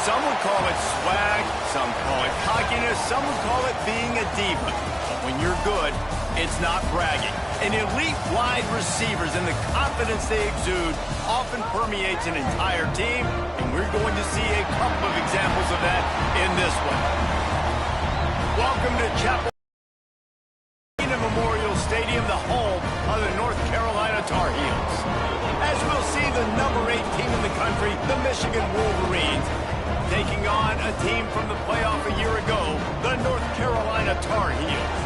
Some would call it swag, some call it cockiness, some would call it being a diva. But when you're good, it's not bragging. And elite wide receivers and the confidence they exude often permeates an entire team, and we're going to see a couple of examples of that in this one. Welcome to Chapel Memorial Stadium, the home of the North Carolina Tar Heels. As we'll see the number 8 team in the country, the Michigan Wolverines, taking on a team from the playoff a year ago, the North Carolina Tar Heels.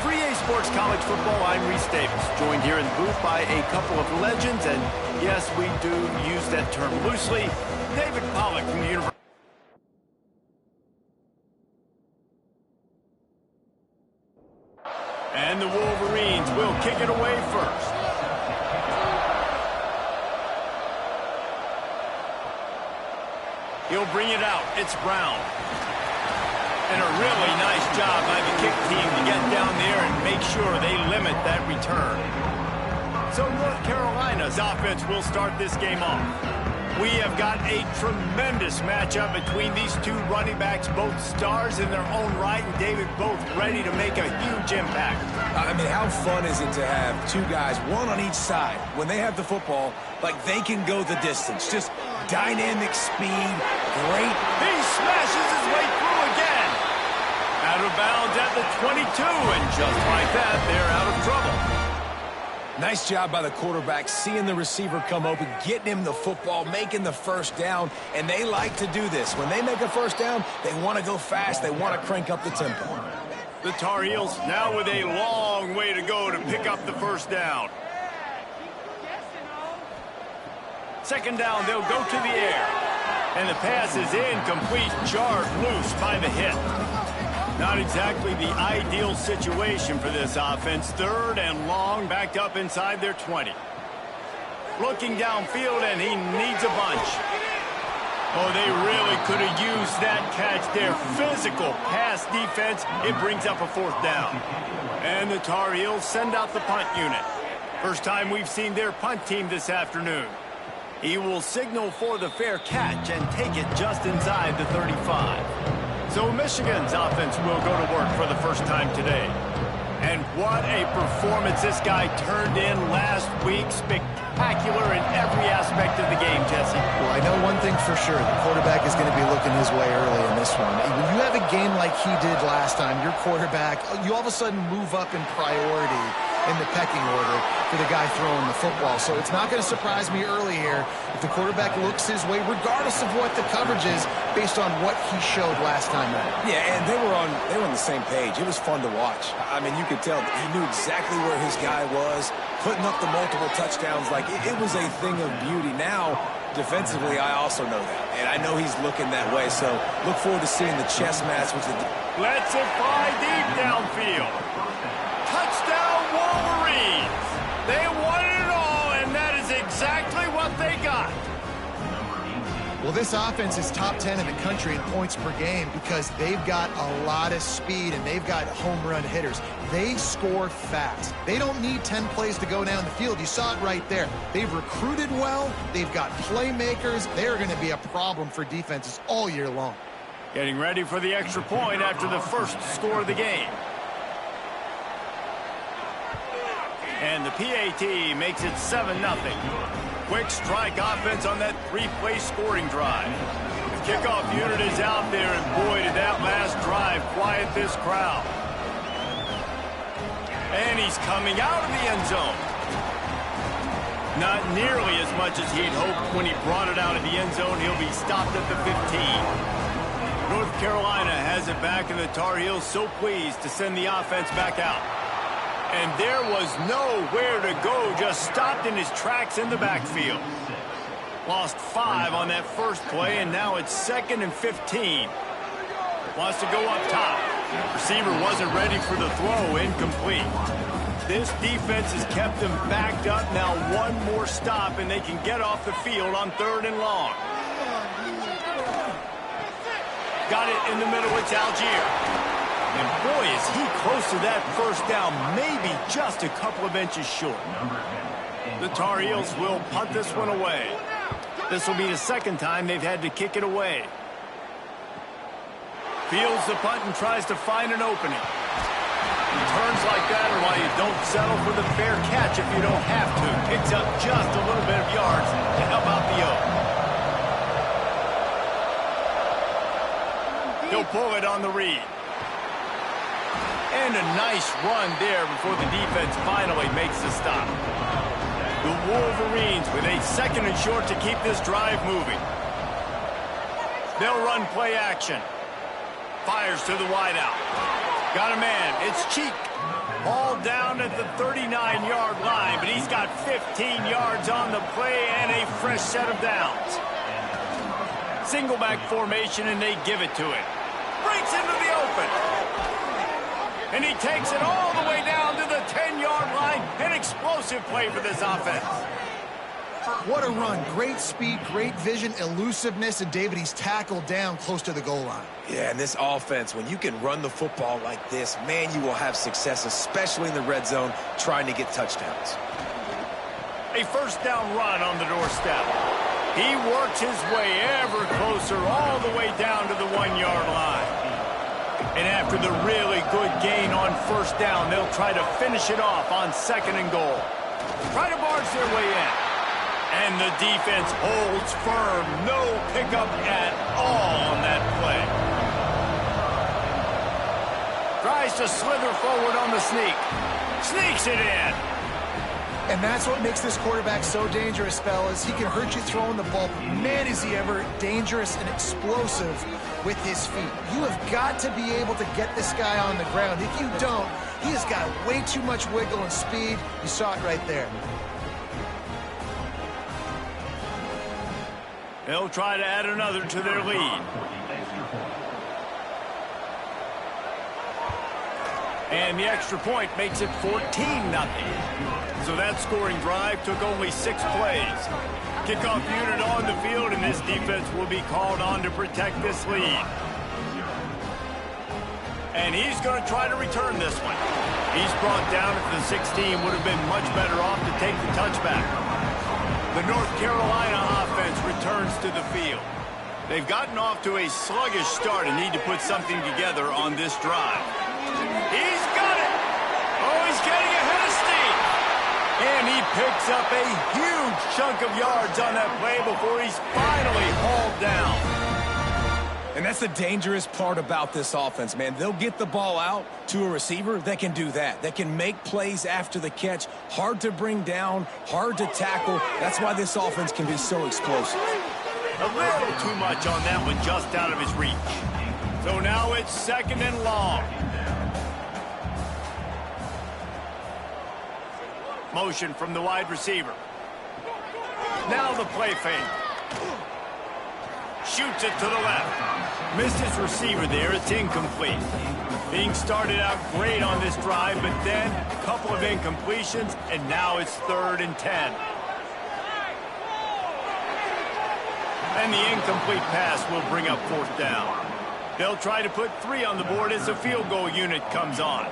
For EA Sports College Football, I'm Reese Davis, joined here in the booth by a couple of legends, and yes, we do use that term loosely. David Pollack from the University. And the Wolverines will kick it away first. He'll bring it out. It's Brown. And a really nice job by the kick team to get down there and make sure they limit that return. So North Carolina's offense will start this game off. We have got a tremendous matchup between these two running backs, both stars in their own right, and David both ready to make a huge impact. I mean, how fun is it to have two guys, one on each side, when they have the football, like they can go the distance. Just dynamic speed, great. He smashes his way through again. Out of bounds at the 22, and just like that, they're out of trouble. Nice job by the quarterback, seeing the receiver come open, getting him the football, making the first down, and they like to do this. When they make a first down, they want to go fast, they want to crank up the tempo. The Tar Heels now with a long way to go to pick up the first down. Second down, they'll go to the air. And the pass is incomplete, jarred loose by the hit. Not exactly the ideal situation for this offense. Third and long, backed up inside their 20. Looking downfield, and he needs a bunch. Oh, they really could have used that catch there. Physical pass defense. It brings up a fourth down. And the Tar Heels send out the punt unit. First time we've seen their punt team this afternoon. He will signal for the fair catch and take it just inside the 35. So Michigan's offense will go to work for the first time today. And what a performance this guy turned in last week. Spectacular in every aspect of the game, Jesse. Well, I know one thing for sure. The quarterback is going to be looking his way early in this one. When you have a game like he did last time, your quarterback, you all of a sudden move up in priority in the pecking order for the guy throwing the football. So it's not going to surprise me early here if the quarterback looks his way, regardless of what the coverage is, based on what he showed last time out. Yeah, and they were on the same page. It was fun to watch. I mean, you could tell he knew exactly where his guy was, putting up the multiple touchdowns. Like, it was a thing of beauty. Now, defensively, I also know that. And I know he's looking that way, so look forward to seeing the chess match with the... Let's it fly deep downfield. Touchdown, Wolverines. They won it all, and that is exactly what they got. Well, this offense is top 10 in the country in points per game because they've got a lot of speed and they've got home run hitters. They score fast. They don't need 10 plays to go down the field. You saw it right there. They've recruited well. They've got playmakers. They're going to be a problem for defenses all year long. Getting ready for the extra point after the first score of the game. And the PAT makes it 7-0. Quick strike offense on that 3-play scoring drive. The kickoff unit is out there, and boy, did that last drive quiet this crowd. And he's coming out of the end zone. Not nearly as much as he'd hoped when he brought it out of the end zone. He'll be stopped at the 15. North Carolina has it back, and the Tar Heels so pleased to send the offense back out. And there was nowhere to go, just stopped in his tracks in the backfield. Lost 5 on that first play, and now it's 2nd and 15. Wants to go up top. Receiver wasn't ready for the throw, incomplete. This defense has kept them backed up. Now one more stop, and they can get off the field on 3rd and long. Got it in the middle, it's Algier. And boy, is he close to that first down, maybe just a couple of inches short. The Tar Heels will punt this one away. This will be the second time they've had to kick it away. Fields the punt and tries to find an opening. Turns like that are why you don't settle for the fair catch if you don't have to. Picks up just a little bit of yards to help out the O. He'll pull it on the read. And a nice run there before the defense finally makes the stop. The Wolverines with a 2nd and short to keep this drive moving. They'll run play action. Fires to the wideout. Got a man. It's Cheek. All down at the 39-yard line, but he's got 15 yards on the play and a fresh set of downs. Single back formation, and they give it to him. Breaks into the open. And he takes it all the way down to the 10-yard line. An explosive play for this offense. What a run. Great speed, great vision, elusiveness, and David, he's tackled down close to the goal line. Yeah, and this offense, when you can run the football like this, man, you will have success, especially in the red zone, trying to get touchdowns. A 1st down run on the doorstep. He works his way ever closer all the way down to the 1-yard line. And after the really good gain on 1st down, they'll try to finish it off on 2nd and goal. Try to barge their way in. And the defense holds firm. No pickup at all on that play. Tries to slither forward on the sneak. Sneaks it in. And that's what makes this quarterback so dangerous, fellas. He can hurt you throwing the ball. Man, is he ever dangerous and explosive with his feet. You have got to be able to get this guy on the ground. If you don't, he has got way too much wiggle and speed. You saw it right there. They'll try to add another to their lead. And the extra point makes it 14-0. So that scoring drive took only 6 plays. Kickoff unit on the field, and this defense will be called on to protect this lead. And he's going to try to return this one. He's brought down at the 16. Would have been much better off to take the touchback. The North Carolina offense returns to the field. They've gotten off to a sluggish start and need to put something together on this drive. He's got it! Oh, he's getting ahead of steam! And he picks up a huge chunk of yards on that play before he's finally hauled down. And that's the dangerous part about this offense, man. They'll get the ball out to a receiver that can do that. That can make plays after the catch. Hard to bring down, hard to tackle. That's why this offense can be so explosive. A little too much on that one, just out of his reach. So now it's 2nd and long. Motion from the wide receiver. Now the play fake. Shoots it to the left. Missed his receiver there. It's incomplete. Being started out great on this drive, but then a couple of incompletions, and now it's 3rd and 10. And the incomplete pass will bring up 4th down. They'll try to put 3 on the board as the field goal unit comes on.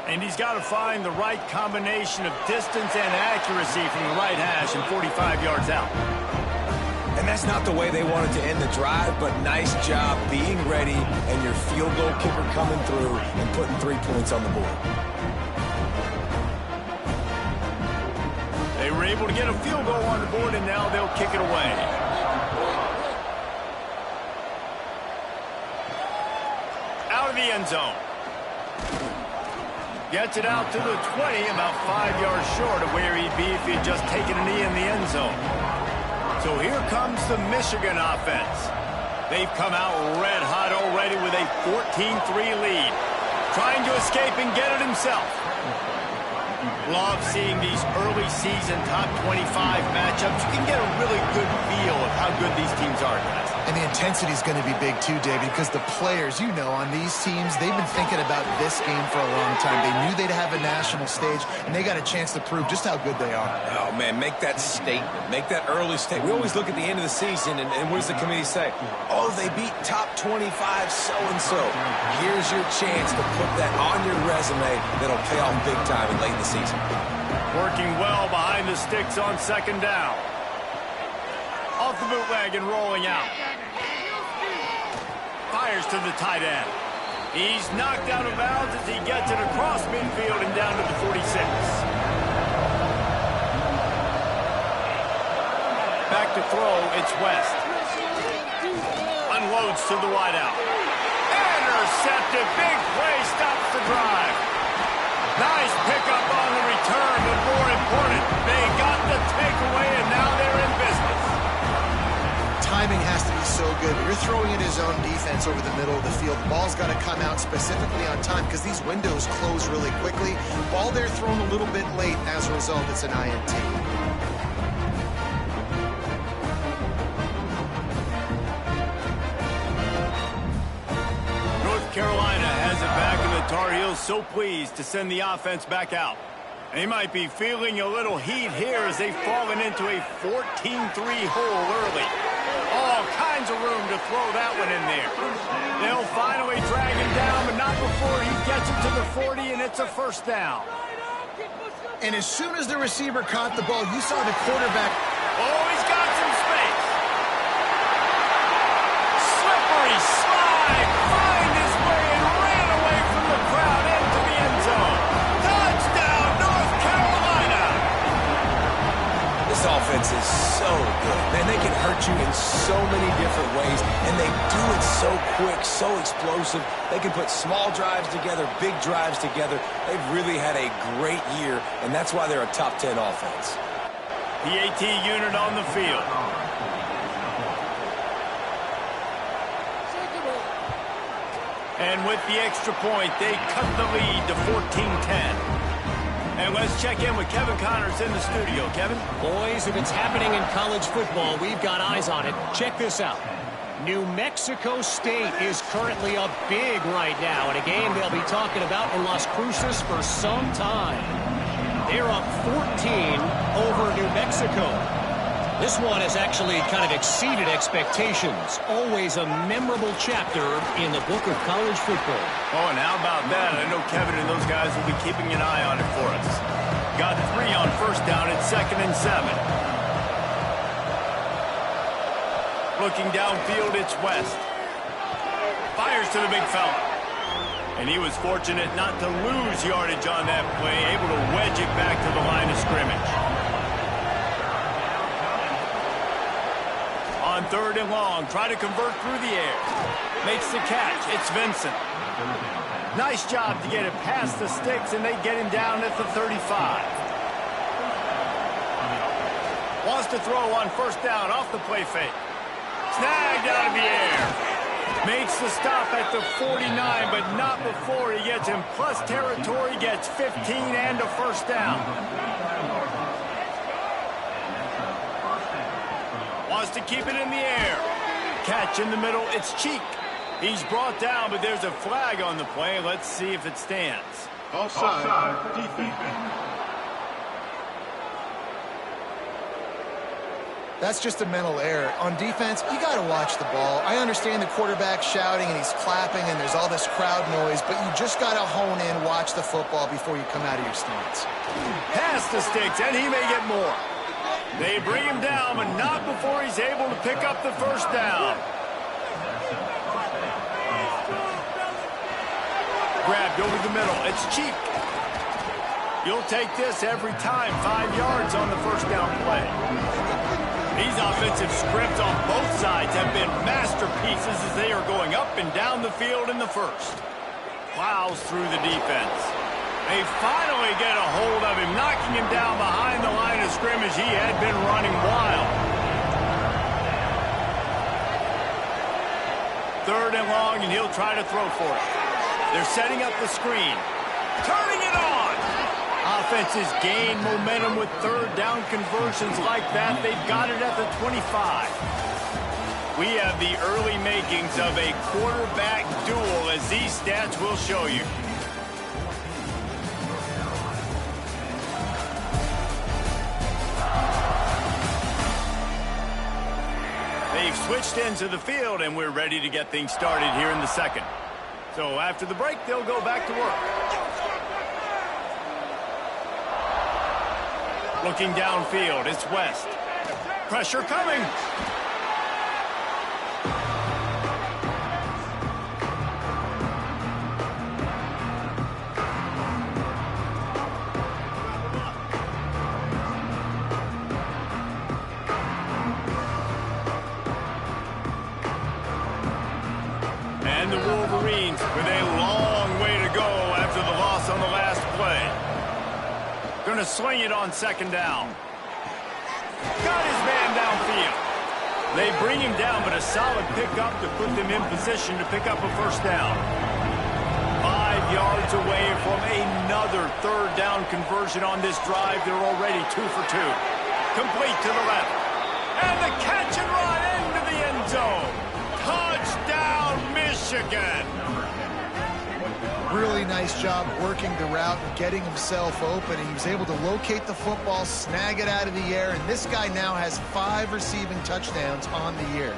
And he's got to find the right combination of distance and accuracy from the right hash and 45 yards out. And that's not the way they wanted to end the drive, but nice job being ready and your field goal kicker coming through and putting 3 points on the board. They were able to get a field goal on the board, and now they'll kick it away. Out of the end zone. Gets it out to the 20, about 5 yards short of where he'd be if he'd just taken a knee in the end zone. So here comes the Michigan offense. They've come out red hot already with a 14-3 lead. Trying to escape and get it himself. Love seeing these early season top 25 matchups. You can get a really good feel of how good these teams are, guys. And the intensity is going to be big too, David, because the players, you know, on these teams, they've been thinking about this game for a long time. They knew they'd have a national stage, and they got a chance to prove just how good they are. Oh, man, make that statement. Make that early statement. We always look at the end of the season, and what does the committee say? Oh, they beat top 25 so-and-so. Here's your chance to put that on your resume that'll pay off big time in late in the season. Working well behind the sticks on 2nd down. Off the bootleg and rolling out. Fires fires to the tight end. He's knocked out of bounds as he gets it across midfield and down to the 46. Back to throw, it's West. Unloads to the wideout. Intercepted, big play, stops the drive. Nice pickup on the return, but more important, they got the takeaway, and now they're in business. Timing has to be so good. You're throwing at his own defense over the middle of the field. The ball's got to come out specifically on time because these windows close really quickly. Ball there thrown a little bit late. As a result, it's an INT. Carolina has it back, and the Tar Heels so pleased to send the offense back out. They might be feeling a little heat here as they've fallen into a 14-3 hole early. All kinds of room to throw that one in there. They'll finally drag him down, but not before he gets it to the 40, and it's a first down. And as soon as the receiver caught the ball, you saw the quarterback. Oh, he's got some space. Slippery slide. Find his way and ran away from the crowd into the end zone. Touchdown, North Carolina. This offense is so good. Man, they can hurt you in so many different ways, and they do it so quick, so explosive. They can put small drives together, big drives together. They've really had a great year, and that's why they're a top 10 offense. The AT unit on the field. And with the extra point, they cut the lead to 14-10. And let's check in with Kevin Connors in the studio. Kevin? Boys, if it's happening in college football, we've got eyes on it. Check this out. New Mexico State is currently up big right now in a game they'll be talking about in Las Cruces for some time. They're up 14 over New Mexico. This one has actually kind of exceeded expectations. Always a memorable chapter in the book of college football. Oh, and how about that? I know Kevin and those guys will be keeping an eye on it for us. Got 3 on first down at 2nd and 7. Looking downfield, it's West. Fires to the big fella. And he was fortunate not to lose yardage on that play, able to wedge it back to the line of scrimmage. On 3rd and long, try to convert through the air. Makes the catch. It's Vincent. Nice job to get it past the sticks, and they get him down at the 35. Wants to throw on first down off the play fake. Snagged out of the air. Makes the stop at the 49, but not before he gets in plus territory, gets 15 and a first down. Wants to keep it in the air. Catch in the middle, it's Cheek. He's brought down, but there's a flag on the play. Let's see if it stands. Offside, defense. That's just a mental error. On defense, you got to watch the ball. I understand the quarterback shouting and he's clapping and there's all this crowd noise, but you just got to hone in, watch the football before you come out of your stance. Pass the sticks, and he may get more. They bring him down, but not before he's able to pick up the first down. Grabbed over the middle. It's Cheek. You'll take this every time. 5 yards on the first down play. These offensive scripts on both sides have been masterpieces as they are going up and down the field in the first. Plows through the defense. They finally get a hold of him, knocking him down behind the line of scrimmage. He had been running wild. 3rd and long, and he'll try to throw for it. They're setting up the screen. Turning it on. Offenses gain momentum with 3rd down conversions like that. They've got it at the 25. We have the early makings of a quarterback duel, as these stats will show you. They've switched into the field, and we're ready to get things started here in the second. So after the break, they'll go back to work. Looking downfield, it's West. Pressure coming. the Wolverines with a long way to go after the loss on the last play. Going to sling it on second down. Got his man downfield. They bring him down, but a solid pickup to put them in position to pick up a first down. 5 yards away from another third down conversion on this drive. They're already 2 for 2. Complete to the left. And the catch and run into the end zone. Touchdown, Michigan. Really nice job working the route and getting himself open. And he was able to locate the football, snag it out of the air, and this guy now has 5 receiving touchdowns on the year.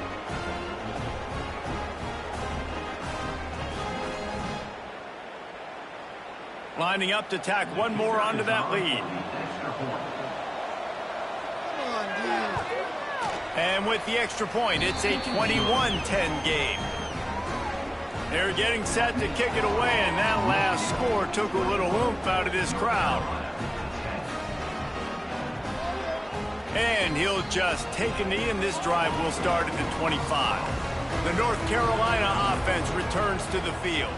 Lining up to tack one more onto that lead. And with the extra point, it's a 21-10 game. They're getting set to kick it away, and that last score took a little oomph out of this crowd. And he'll just take a knee, and this drive will start at the 25. The North Carolina offense returns to the field.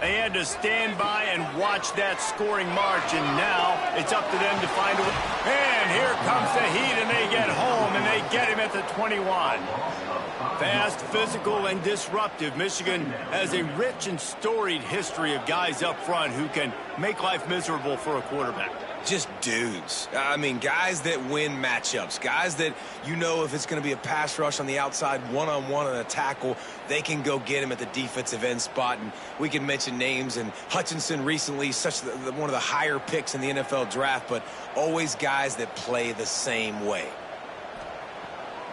They had to stand by and watch that scoring march, and now it's up to them to find a way. And here comes the heat, and they get home, and they get him at the 21. Fast, physical, and disruptive. Michigan has a rich and storied history of guys up front who can make life miserable for a quarterback. Just dudes. I mean, guys that win matchups. Guys that, you know, if it's going to be a pass rush on the outside, one-on-one on a tackle, they can go get him at the defensive end spot. And we can mention names. And Hutchinson recently, one of the higher picks in the NFL draft, but always guys that play the same way.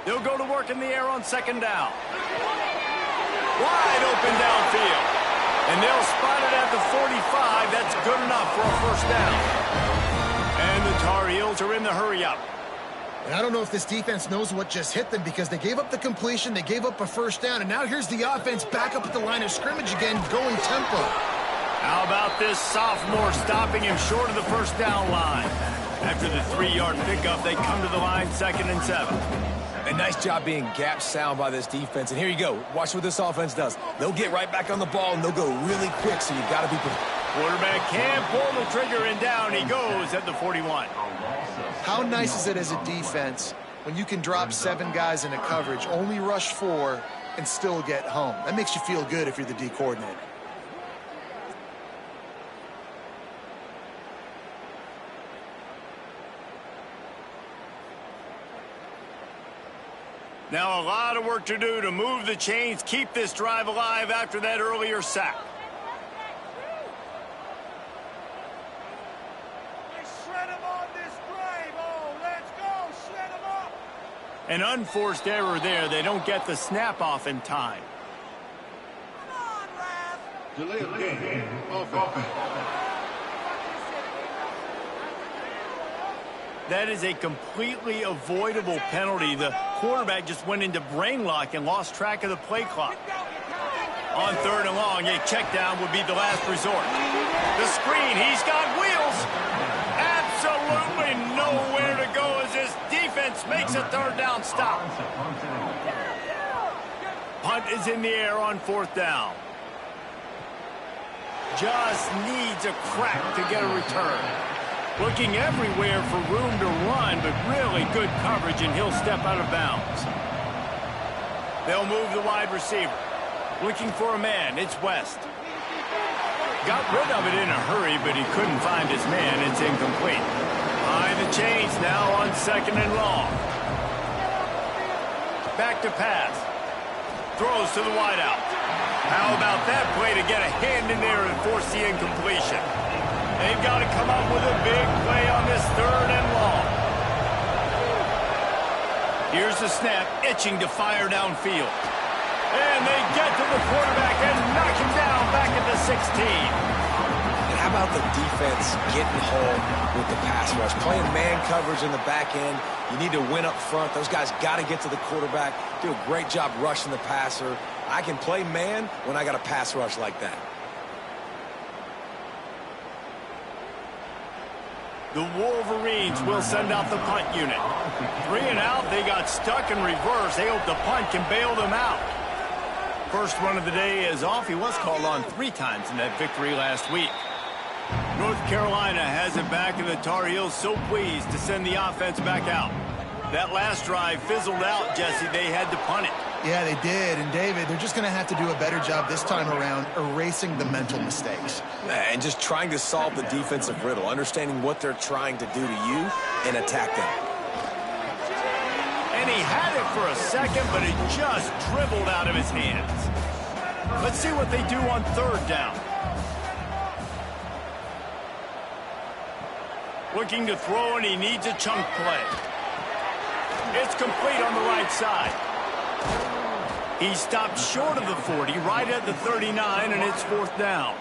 They'll go to work in the air on second down. Wide open downfield. And they'll spot it at the 45. That's good enough for a first down. And the Tar Heels are in the hurry-up. And I don't know if this defense knows what just hit them, because they gave up the completion, they gave up a first down, and now here's the offense back up at the line of scrimmage again, going tempo. How about this sophomore stopping him short of the first down line? After the 3-yard pickup, they come to the line 2nd and 7. A nice job being gap sound by this defense. And here you go. Watch what this offense does. They'll get right back on the ball, and they'll go really quick, so you've got to be prepared. Quarterback can pull the trigger, and down he goes at the 41. How nice is it as a defense when you can drop 7 guys in a coverage, only rush 4, and still get home? That makes you feel good if you're the D coordinator. Now a lot of work to do to move the chains, keep this drive alive after that earlier sack. Shred him on this drive. Oh, let's go. Shred him up. An unforced error there. They don't get the snap off in time. Come on, Raf. Delay of game. Offense. That is a completely avoidable penalty. The quarterback just went into brain lock and lost track of the play clock. On 3rd and long, a check down would be the last resort. The screen, he's got wheels. Absolutely nowhere to go as this defense makes a 3rd down stop. Punt is in the air on 4th down. Just needs a crack to get a return. Looking everywhere for room to run, but really good coverage, and he'll step out of bounds. They'll move the wide receiver. Looking for a man, it's West. Got rid of it in a hurry, but he couldn't find his man. It's incomplete. Behind the chains now on 2nd and long. Back to pass. Throws to the wideout. How about that play to get a hand in there and force the incompletion? They've got to come up with a big play on this 3rd and long. Here's the snap, itching to fire downfield. And they get to the quarterback and knock him down back at the 16. And how about the defense getting home with the pass rush? Playing man coverage in the back end. You need to win up front. Those guys got to get to the quarterback. Do a great job rushing the passer. I can play man when I got a pass rush like that. The Wolverines will send out the punt unit. 3 and out, they got stuck in reverse. They hope the punt can bail them out. First one of the day is off. He was called on 3 times in that victory last week. North Carolina has it back, and the Tar Heels so pleased to send the offense back out. That last drive fizzled out, Jesse. They had to punt it. Yeah, they did. And, David, they're just going to have to do a better job this time around erasing the mental mistakes. And just trying to solve the defensive riddle, understanding what they're trying to do to you and attack them. And he had it for a second, but it just dribbled out of his hands. Let's see what they do on 3rd down. Looking to throw, and he needs a chunk play. It's complete on the right side. He stopped short of the 40, right at the 39, and it's 4th down.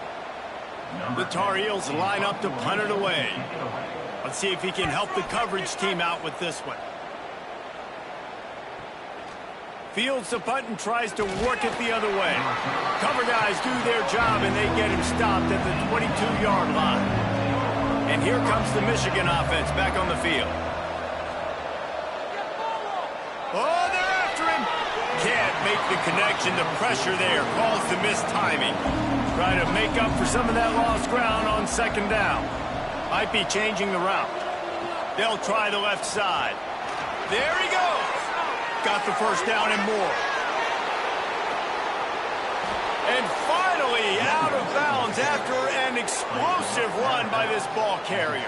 The Tar Heels line up to punt it away. Let's see if he can help the coverage team out with this one. Fields the punt and tries to work it the other way. Cover guys do their job, and they get him stopped at the 22-yard line. And here comes the Michigan offense back on the field. Oh, they're after him. Can't make the connection. The pressure there caused the missed timing. Try to make up for some of that lost ground on 2nd down. Might be changing the route. They'll try the left side. There he goes. Got the 1st down and more. And finally out of bounds after an explosive run by this ball carrier.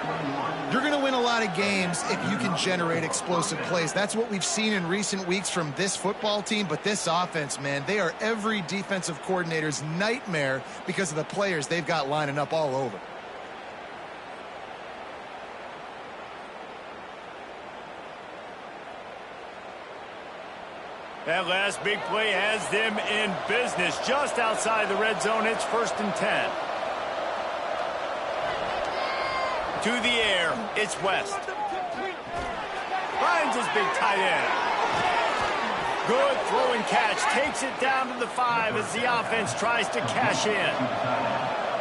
You're going to win a lot of games if you can generate explosive plays. That's what we've seen in recent weeks from this football team, but this offense, man, they are every defensive coordinator's nightmare because of the players they've got lining up all over. That last big play has them in business just outside the red zone. It's 1st and 10. To the air, it's West. Finds his big tight end. Good throw and catch. Takes it down to the 5 as the offense tries to cash in.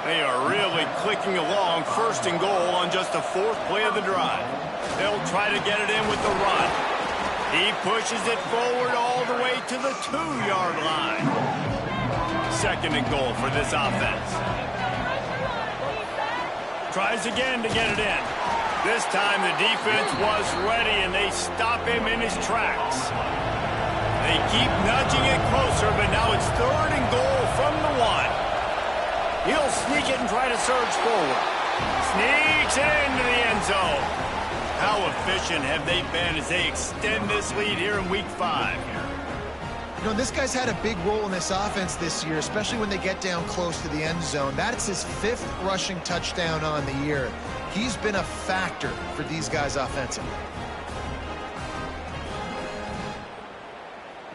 They are really clicking along. 1st and goal on just the 4th play of the drive. They'll try to get it in with the run. He pushes it forward all the way to the 2-yard line. 2nd and goal for this offense. Tries again to get it in. This time the defense was ready, and they stop him in his tracks. They keep nudging it closer, but now it's 3rd and goal from the 1. He'll sneak it and try to surge forward. Sneaks it into the end zone. How efficient have they been as they extend this lead here in Week 5? You know, this guy's had a big role in this offense this year, especially when they get down close to the end zone. That's his 5th rushing touchdown on the year. He's been a factor for these guys offensively.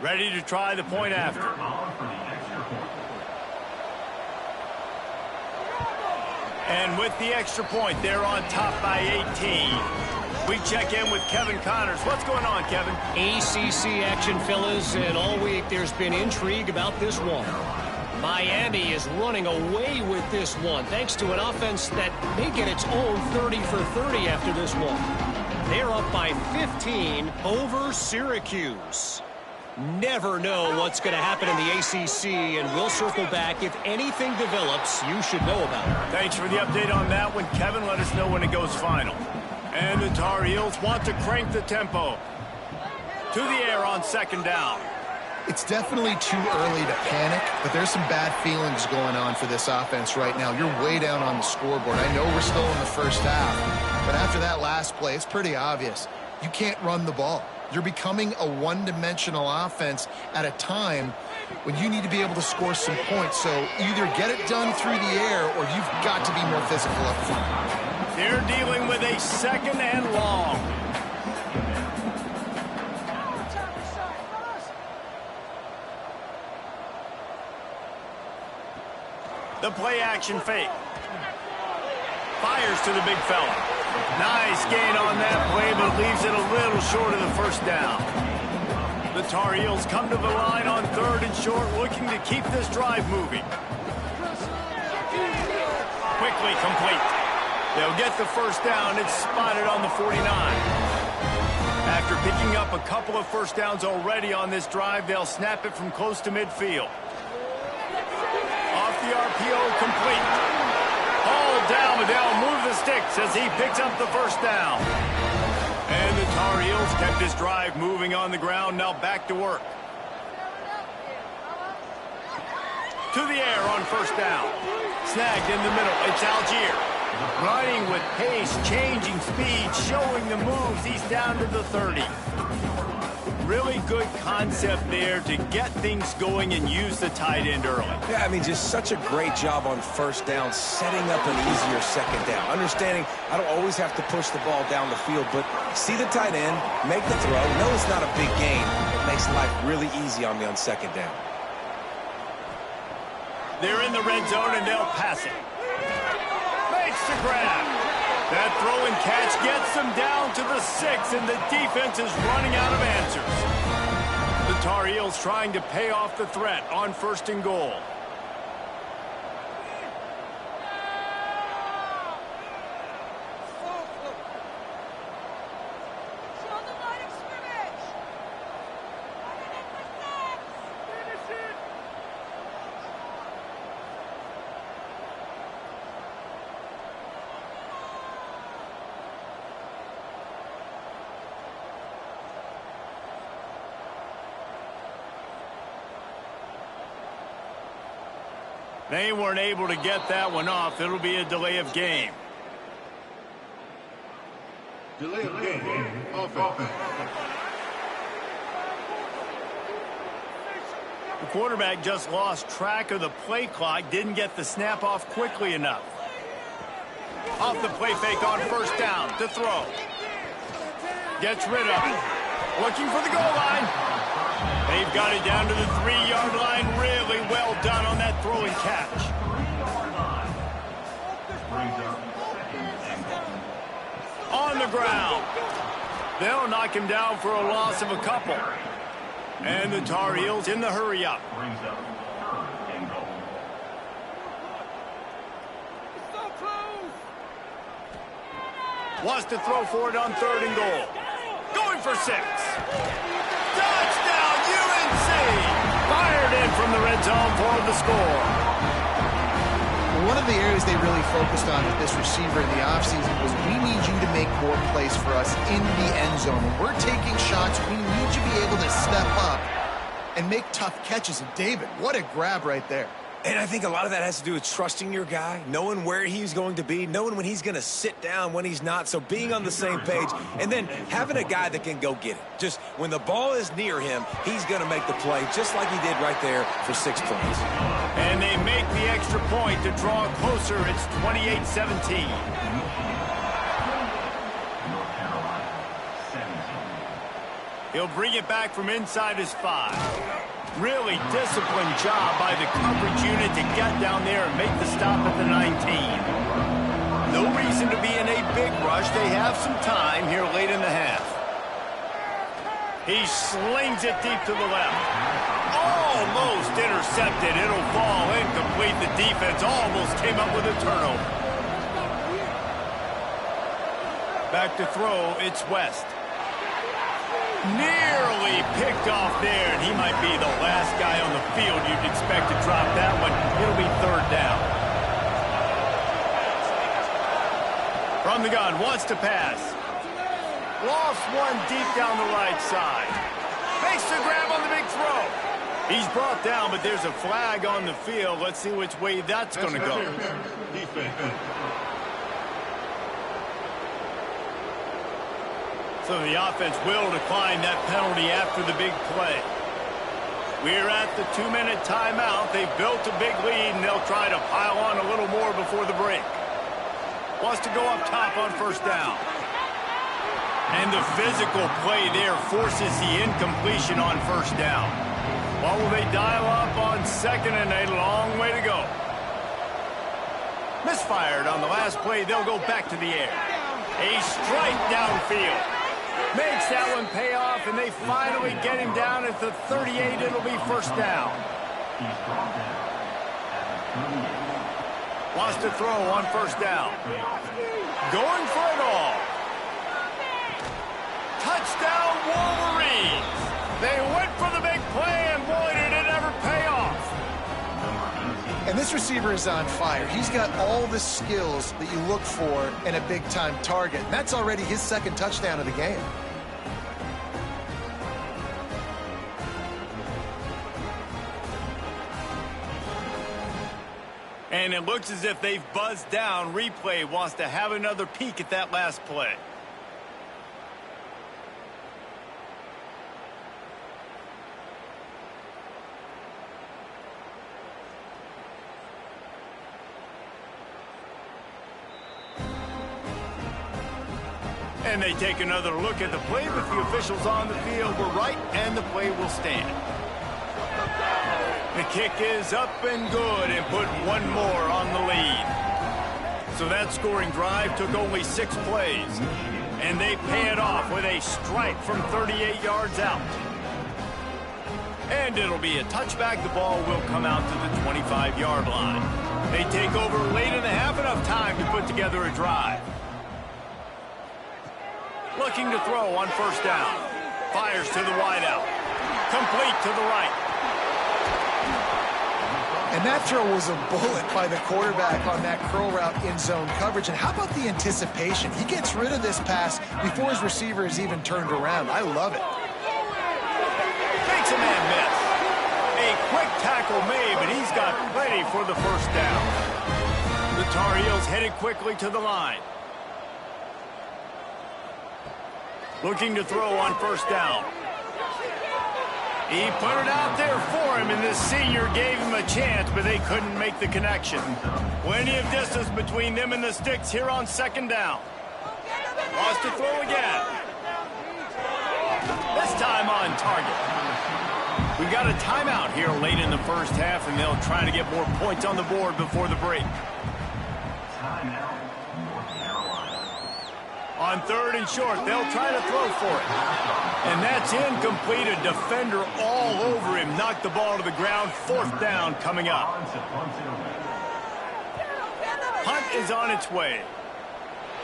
Ready to try the point after. And with the extra point, they're on top by 18. We check in with Kevin Connors. What's going on, Kevin? ACC action, fellas, and all week there's been intrigue about this one. Miami is running away with this one, thanks to an offense that may get its own 30 for 30 after this one. They're up by 15 over Syracuse. Never know what's going to happen in the ACC, and we'll circle back if anything develops you should know about. Thanks for the update on that one, Kevin. Let us know when it goes final. And the Tar Heels want to crank the tempo. To the air on 2nd down. It's definitely too early to panic, but there's some bad feelings going on for this offense right now. You're way down on the scoreboard. I know we're still in the 1st half, but after that last play, it's pretty obvious. You can't run the ball. You're becoming a one-dimensional offense at a time when you need to be able to score some points. So either get it done through the air or you've got to be more physical up front. They're dealing with a 2nd and long. The play action fake. Fires to the big fella. Nice gain on that play, but leaves it a little short of the 1st down. The Tar Heels come to the line on 3rd and short, looking to keep this drive moving. Quickly complete. They'll get the 1st down. It's spotted on the 49. After picking up a couple of 1st downs already on this drive, they'll snap it from close to midfield. the RPO complete. All down, but they'll move the sticks as he picks up the first down. And the Tar Heels kept his drive moving on the ground, now back to work. To the air on first down. Snagged in the middle. It's Algier. Running with pace, changing speed, showing the moves. He's down to the 30. Really good concept there to get things going and use the tight end early. Yeah, I mean, just such a great job on first down, setting up an easier second down. Understanding I don't always have to push the ball down the field, but see the tight end, make the throw. No, it's not a big gain. It makes life really easy on me on second down. They're in the red zone, and they'll pass it. Makes the grab. That throw and catch gets them down to the 6, and the defense is running out of answers. The Tar Heels trying to pay off the threat on first and goal. They weren't able to get that one off. It'll be a delay of game. Delay of game. Offense. The quarterback just lost track of the play clock, didn't get the snap off quickly enough. Off the play fake on first down to throw. Gets rid of it. Looking for the goal line. They've got it down to the 3-yard line. Really well done on that throw and catch. On the ground. They'll knock him down for a loss of a couple. And the Tar Heels in the hurry up. Wants to throw for it on third and goal. Going for 6. Touchdown, UNC! Fired in from the red zone for the score. One of the areas they really focused on with this receiver in the offseason was we need you to make more plays for us in the end zone. When we're taking shots, we need you to be able to step up and make tough catches. And David, what a grab right there. And I think a lot of that has to do with trusting your guy, knowing where he's going to be, knowing when he's going to sit down, when he's not, so being on the same page, and then having a guy that can go get it. Just when the ball is near him, he's going to make the play, just like he did right there for 6 points. And they make the extra point to draw closer. It's 28-17. He'll bring it back from inside his 5. Really disciplined job by the coverage unit to get down there and make the stop at the 19. No reason to be in a big rush. They have some time here late in the half. He slings it deep to the left. Almost intercepted. It'll fall incomplete. The defense almost came up with a turnover. Back to throw. It's West. Nearly picked off there, and he might be the last guy on the field you'd expect to drop that one. It'll be third down. From the gun, wants to pass. Lost one deep down the right side. Makes the grab on the big throw. He's brought down, but there's a flag on the field. Let's see which way that's going to go. So the offense will decline that penalty after the big play. We're at the 2-minute timeout. They've built a big lead, and they'll try to pile on a little more before the break. Wants to go up top on first down. And the physical play there forces the incompletion on first down. What will they dial up on second and a long way to go? Misfired on the last play. They'll go back to the air. A strike downfield. Makes that one pay off, and they finally get him down at the 38. It'll be first down. Wants to throw on first down. Going for it all. Touchdown, Wolverines. They went for the big play, and boy, did it ever pay off. And this receiver is on fire. He's got all the skills that you look for in a big-time target. And that's already his second touchdown of the game. And it looks as if they've buzzed down. Replay wants to have another peek at that last play. And they take another look at the play, but the officials on the field were right, and the play will stand. The kick is up and good, and put one more on the lead. So that scoring drive took only 6 plays, and they pay it off with a strike from 38 yards out. And it'll be a touchback. The ball will come out to the 25-yard line. They take over late in the half, enough time to put together a drive. Looking to throw on first down. Fires to the wideout. Complete to the right. And that throw was a bullet by the quarterback on that curl route in zone coverage. And how about the anticipation? He gets rid of this pass before his receiver is even turned around. I love it. Makes a man miss. A quick tackle made, but he's got plenty for the first down. The Tar Heels headed quickly to the line. Looking to throw on first down. He put it out there for him, and this senior gave him a chance, but they couldn't make the connection. Plenty of distance between them and the sticks here on second down. Lost to throw again. This time on target. We got a timeout here late in the first half, and they'll try to get more points on the board before the break. On third and short, they'll try to throw for it. And that's incomplete. A defender all over him. Knocked the ball to the ground. Fourth down coming up. Punt is on its way.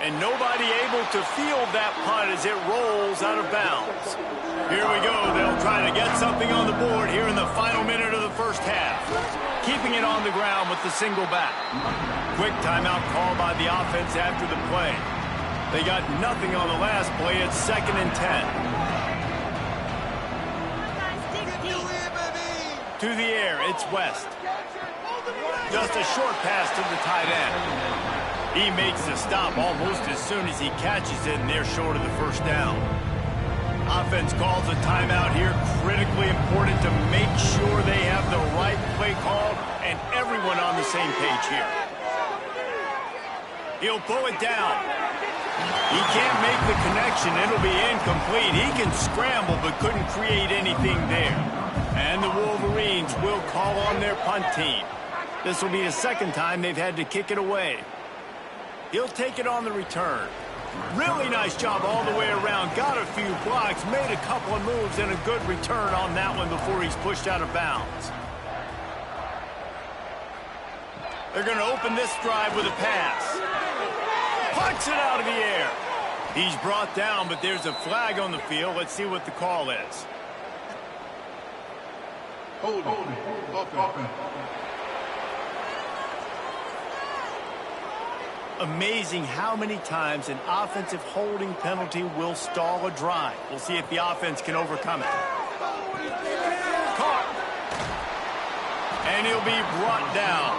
And nobody able to field that punt as it rolls out of bounds. Here we go. They'll try to get something on the board here in the final minute of the first half. Keeping it on the ground with the single back. Quick timeout call by the offense after the play. They got nothing on the last play. It's 2nd and 10. To the air, it's West. Just a short pass to the tight end. He makes the stop almost as soon as he catches it, and they're short of the first down. Offense calls a timeout here. Critically important to make sure they have the right play call and everyone on the same page here. He'll pull it down. He can't make the connection. It'll be incomplete. He can scramble but couldn't create anything there. And the Wolverines will call on their punt team. This will be the second time they've had to kick it away. He'll take it on the return. Really nice job all the way around. Got a few blocks, made a couple of moves, and a good return on that one before he's pushed out of bounds. They're going to open this drive with a pass. Punts it out of the air. He's brought down, but there's a flag on the field. Let's see what the call is. Holding. Amazing how many times an offensive holding penalty will stall a drive. We'll see if the offense can overcome it. Caught. And he'll be brought down.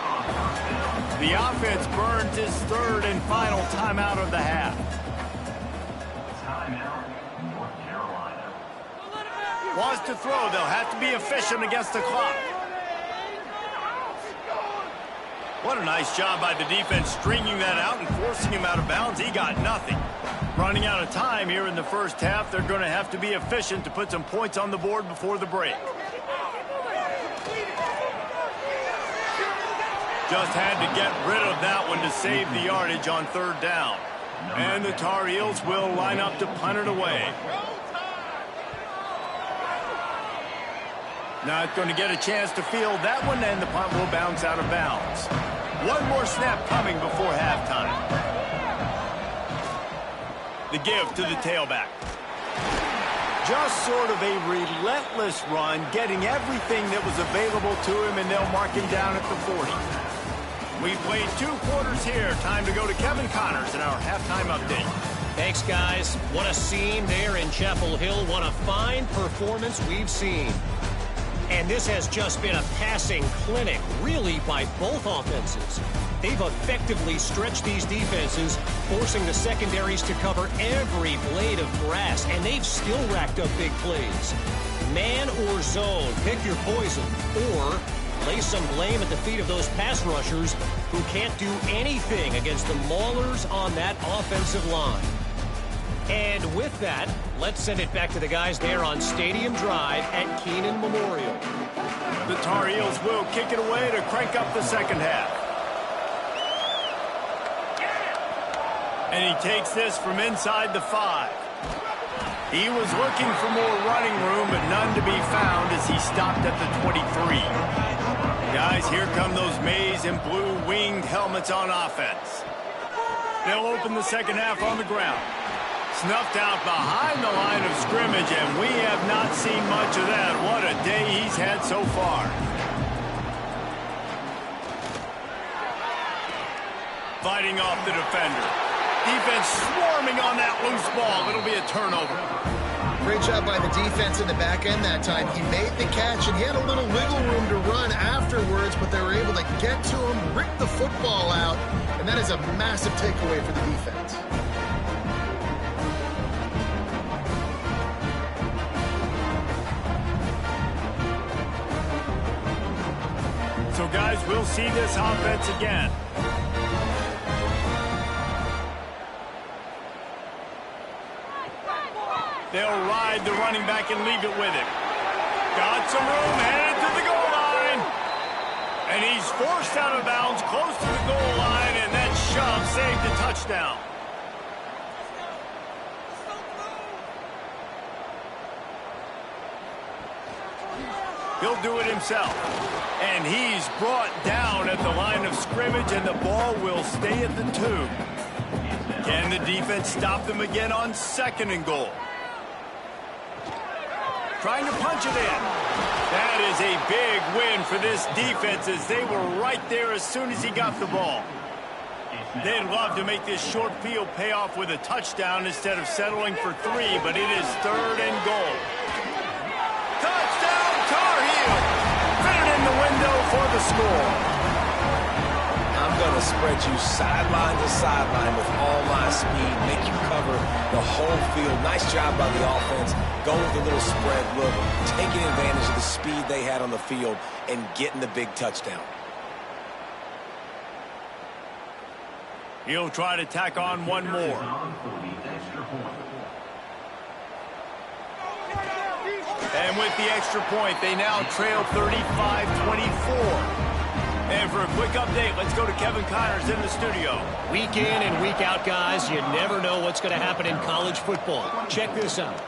The offense burns his third and final timeout of the half. Wants to throw. They'll have to be efficient against the clock. What a nice job by the defense stringing that out and forcing him out of bounds. He got nothing. Running out of time here in the first half. They're going to have to be efficient to put some points on the board before the break. Just had to get rid of that one to save the yardage on third down. And the Tar Heels will line up to punt it away. Not going to get a chance to field that one, and the punt will bounce out of bounds. One more snap coming before halftime. The give to the tailback. just sort of a relentless run, getting everything that was available to him, and they'll mark him down at the 40. We played 2 quarters here. Time to go to Kevin Connors in our halftime update. Thanks, guys. What a scene there in Chapel Hill. What a fine performance we've seen. And this has just been a passing clinic, really, by both offenses. They've effectively stretched these defenses, forcing the secondaries to cover every blade of grass, and they've still racked up big plays. Man or zone, pick your poison, or lay some blame at the feet of those pass rushers who can't do anything against the maulers on that offensive line. And with that, let's send it back to the guys there on Stadium Drive at Kenan Memorial. The Tar Heels will kick it away to crank up the second half. And he takes this from inside the 5. He was looking for more running room, but none to be found as he stopped at the 23. Guys, here come those maize and blue winged helmets on offense. They'll open the second half on the ground. Snuffed out behind the line of scrimmage, and we have not seen much of that. What a day he's had so far. Fighting off the defender. Defense swarming on that loose ball. It'll be a turnover. Great job by the defense in the back end that time. He made the catch, and he had a little wiggle room to run afterwards, but they were able to get to him, rip the football out, and that is a massive takeaway for the defense. So, guys, we'll see this offense again. They'll ride the running back and leave it with him. Got some room, headed to the goal line. And he's forced out of bounds, close to the goal line, and that shove saved the touchdown. He'll do it himself. And he's brought down at the line of scrimmage, and the ball will stay at the 2. Can the defense stop them again on 2nd and goal? Trying to punch it in. That is a big win for this defense as they were right there as soon as he got the ball. They'd love to make this short field pay off with a touchdown instead of settling for 3, but it is 3rd and goal. Touchdown, Tar Heel! Fit it in the window for the score. I'm going to spread you sideline to sideline with all my speed, make you cover the whole field. Nice job by the offense, going with a little spread look, taking advantage of the speed they had on the field and getting the big touchdown. He'll try to tack on one more. And with the extra point, they now trail 35-24. And for a quick update, let's go to Kevin Connors in the studio. Week in and week out, guys, you never know what's going to happen in college football. Check this out.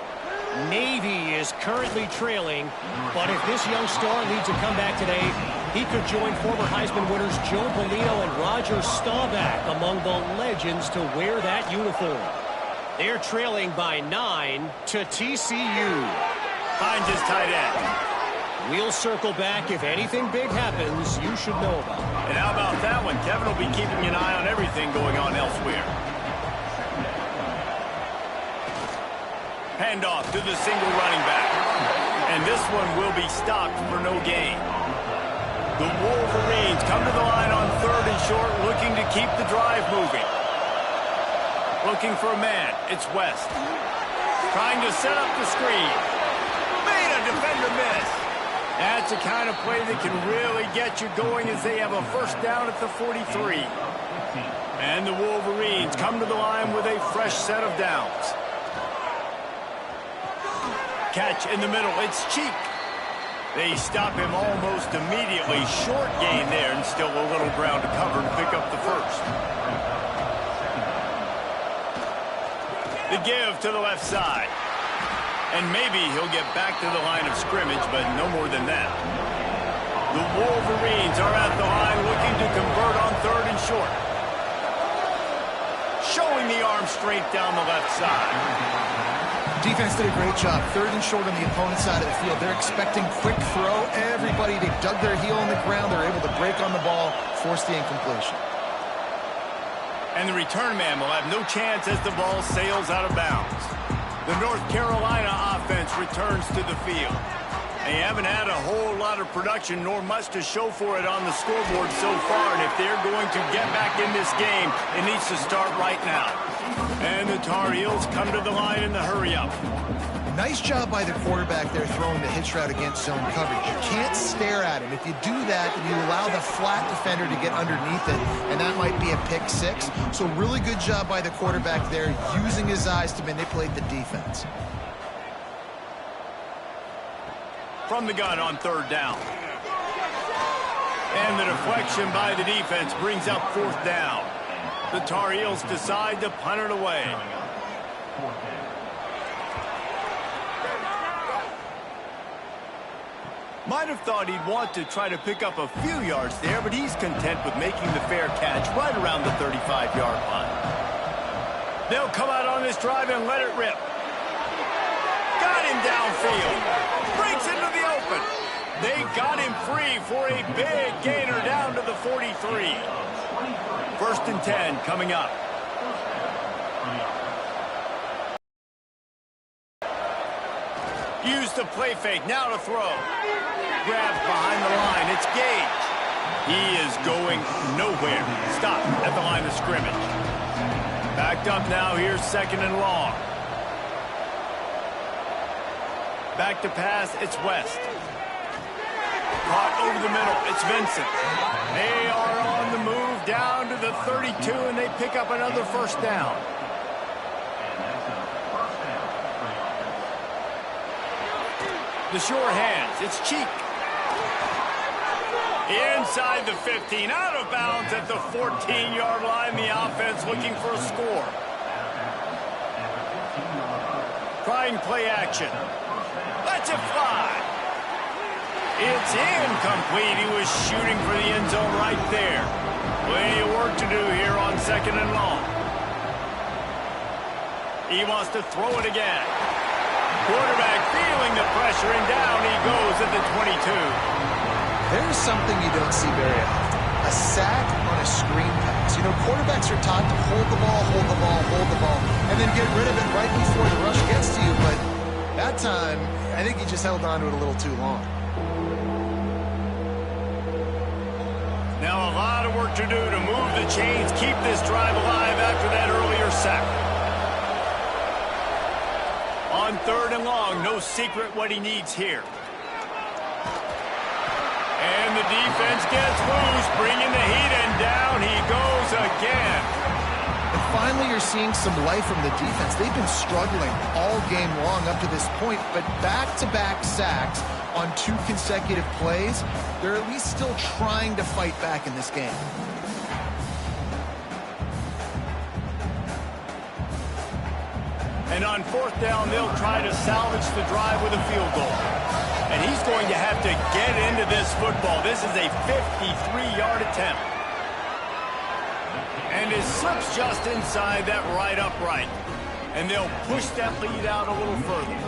Navy is currently trailing, but if this young star leads a comeback today, he could join former Heisman winners Joe Bolino and Roger Staubach among the legends to wear that uniform. They're trailing by 9 to TCU. Finds his tight end. We'll circle back. If anything big happens, you should know about it. And how about that one? Kevin will be keeping an eye on everything going on elsewhere. Handoff to the single running back. And this one will be stopped for no gain. The Wolverines come to the line on 3rd and short, looking to keep the drive moving. Looking for a man. It's West. Trying to set up the screen. Made a defender miss. That's the kind of play that can really get you going as they have a first down at the 43. And the Wolverines come to the line with a fresh set of downs. Catch in the middle. It's Cheek. They stop him almost immediately. Short gain there, and still a little ground to cover to pick up the first. The give to the left side. And maybe he'll get back to the line of scrimmage, but no more than that. The Wolverines are at the line looking to convert on 3rd and short. Showing the arm strength down the left side. Defense did a great job. 3rd and short on the opponent's side of the field. They're expecting quick throw. Everybody, they dug their heel on the ground. They're able to break on the ball, force the incompletion. And the return man will have no chance as the ball sails out of bounds. The North Carolina offense returns to the field. They haven't had a whole lot of production nor much to show for it on the scoreboard so far. And if they're going to get back in this game, it needs to start right now. And the Tar Heels come to the line in the hurry-up. Nice job by the quarterback there throwing the hitch route against zone coverage. You can't stare at him. If you do that, then you allow the flat defender to get underneath it, and that might be a pick 6. So really good job by the quarterback there, using his eyes to manipulate the defense. From the gun on 3rd down. And the deflection by the defense brings up 4th down. The Tar Heels decide to punt it away. Might have thought he'd want to try to pick up a few yards there, but he's content with making the fair catch right around the 35-yard line. They'll come out on this drive and let it rip. Got him downfield. Breaks into the open. They got him free for a big gainer down to the 43. 1st and 10 coming up. Use the play fake. Now to throw. Grabs behind the line. It's Gage. He is going nowhere. Stop at the line of scrimmage. Backed up now. Here's 2nd and long. Back to pass. It's West. Caught over the middle. It's Vincent. They are on the move down to the 32, and they pick up another 1st down. The sure hands. It's Cheek. Inside the 15. Out of bounds at the 14-yard line. The offense looking for a score. Trying play action. Lets it fly. It's incomplete. He was shooting for the end zone right there. Plenty of work to do here on 2nd and long. He wants to throw it again. Quarterback feeling the pressure, and down he goes at the 22. There's something you don't see very often. A sack on a screen pass. You know, quarterbacks are taught to hold the ball, hold the ball, hold the ball, and then get rid of it right before the rush gets to you. But that time, I think he just held on to it a little too long. Now a lot of work to do to move the chains, keep this drive alive after that earlier sack. On 3rd and long, no secret what he needs here. And the defense gets loose, bringing the heat, and down he goes again. And finally, you're seeing some life from the defense. They've been struggling all game long up to this point, but back-to-back sacks on 2 consecutive plays, they're at least still trying to fight back in this game. And on 4th down, they'll try to salvage the drive with a field goal. And he's going to have to get into this football. This is a 53-yard attempt. And it slips just inside that right upright. And they'll push that lead out a little further.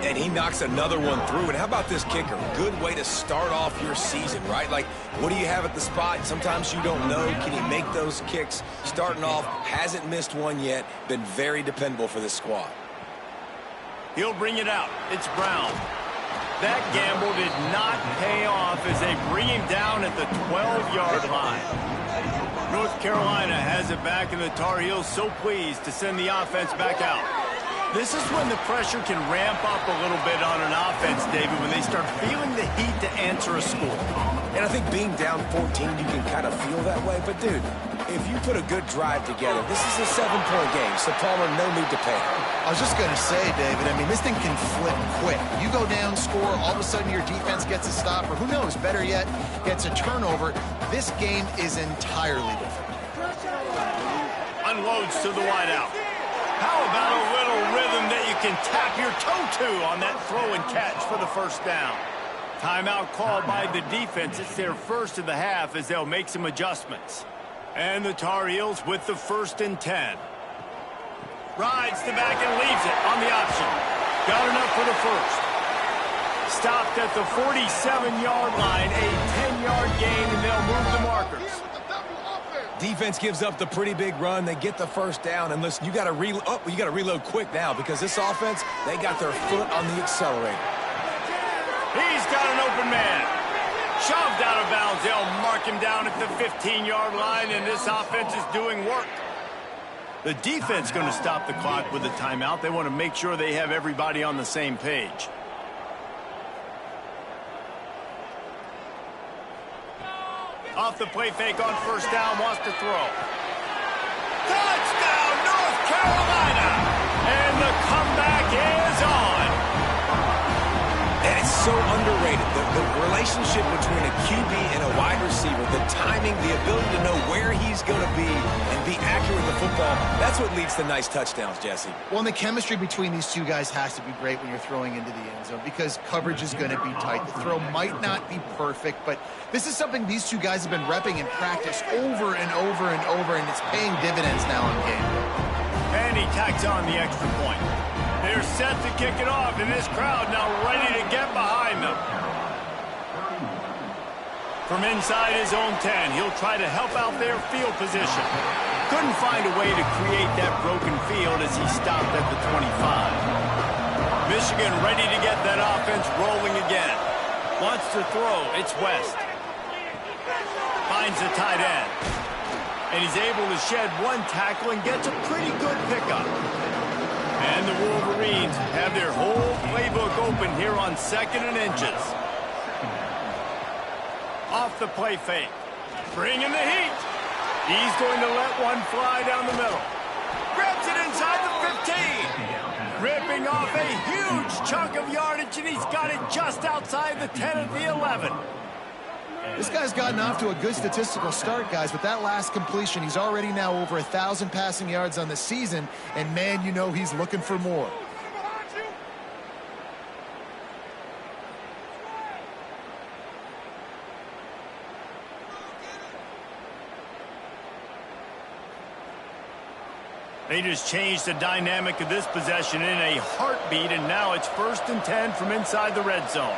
And he knocks another one through. And how about this kicker? Good way to start off your season, right? Like, what do you have at the spot? Sometimes you don't know. Can he make those kicks? Starting off, hasn't missed one yet. Been very dependable for this squad. He'll bring it out. It's Brown. That gamble did not pay off as they bring him down at the 12-yard line. North Carolina has it back, and the Tar Heels so pleased to send the offense back out. This is when the pressure can ramp up a little bit on an offense, David, when they start feeling the heat to answer a score. And I think being down 14, you can kind of feel that way. But, dude, if you put a good drive together, this is a 7-point game, so Palmer, no need to panic. I was just going to say, David, I mean, this thing can flip quick. You go down, score, all of a sudden your defense gets a stop, or who knows, better yet, gets a turnover. This game is entirely different. Unloads to the wideout. How about a little rhythm that you can tap your toe to on that throw and catch for the 1st down? Timeout called by the defense. It's their first of the half as they'll make some adjustments. And the Tar Heels with the 1st and 10. Rides the back and leaves it on the option. Got enough for the first. Stopped at the 47-yard line, a 10-yard gain, and they'll move the markers. Defense gives up the pretty big run. They get the first down. And listen, you got to reload quick now because this offense, they got their foot on the accelerator. He's got an open man. Shoved out of bounds. They'll mark him down at the 15-yard line, and this offense is doing work. The defense going to stop the clock with a timeout. They want to make sure they have everybody on the same page. Off the play fake on first down, wants to throw. Touchdown, North Carolina! And the comeback is on. And it's so underrated. The relationship between a QB and a wide receiver, the timing, the ability to know where he's going to be and be accurate with the football, that's what leads to nice touchdowns, Jesse. Well, and the chemistry between these two guys has to be great when you're throwing into the end zone because coverage is going to be tight. The throw might not be perfect, but this is something these two guys have been repping in practice over and over and over, and it's paying dividends now in game. And he tacks on the extra point. They're set to kick it off, and this crowd now ready to get behind them. From inside his own 10, he'll try to help out their field position. Couldn't find a way to create that broken field as he stopped at the 25. Michigan ready to get that offense rolling again. Wants to throw, it's West. Finds the tight end. And he's able to shed one tackle and gets a pretty good pickup. And the Wolverines have their whole playbook open here on 2nd and inches. Off the play fake. Bringing the heat. He's going to let one fly down the middle. Grabs it inside the 15. Ripping off a huge chunk of yardage, and he's got it just outside the 10 at the 11. This guy's gotten off to a good statistical start, guys. With that last completion, he's already now over 1,000 passing yards on the season, and man, you know he's looking for more. They just changed the dynamic of this possession in a heartbeat, and now it's 1st and 10 from inside the red zone.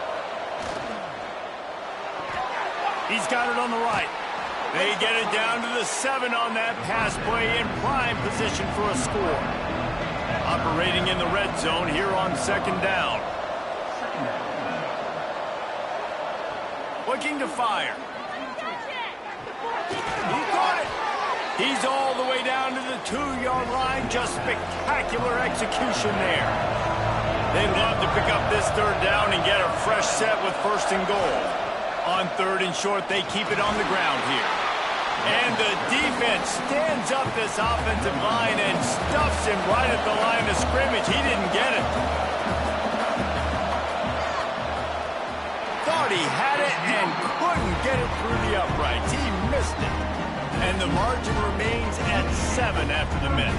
He's got it on the right. They get it down to the 7 on that pass play in prime position for a score. Operating in the red zone here on 2nd down. Looking to fire. He caught it. He's all the way down to the 2-yard line. Just spectacular execution there. They'd love to pick up this 3rd down and get a fresh set with 1st and goal. On 3rd and short, they keep it on the ground here. And the defense stands up this offensive line and stuffs him right at the line of scrimmage. He didn't get it. Thought he had it and couldn't get it through the uprights. He missed it. And the margin remains at 7 after the miss.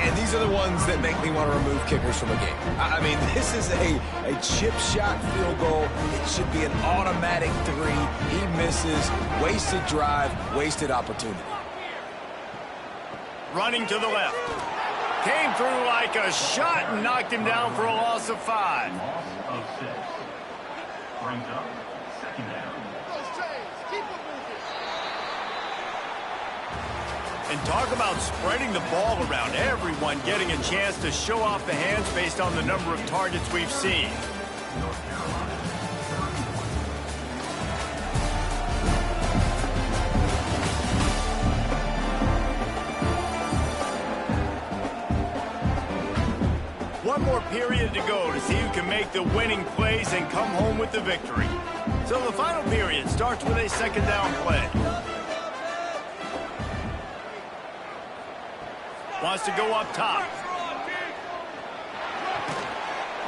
And these are the ones that make me want to remove kickers from a game. I mean, this is a chip shot field goal. It should be an automatic 3. He misses. Wasted drive, wasted opportunity. Running to the left. Came through like a shot and knocked him down for a loss of 5. Loss of 6. Brings up 2nd down. And talk about spreading the ball around. Everyone getting a chance to show off the hands based on the number of targets we've seen. One more period to go to see who can make the winning plays and come home with the victory. So the final period starts with a 2nd down play. Wants to go up top.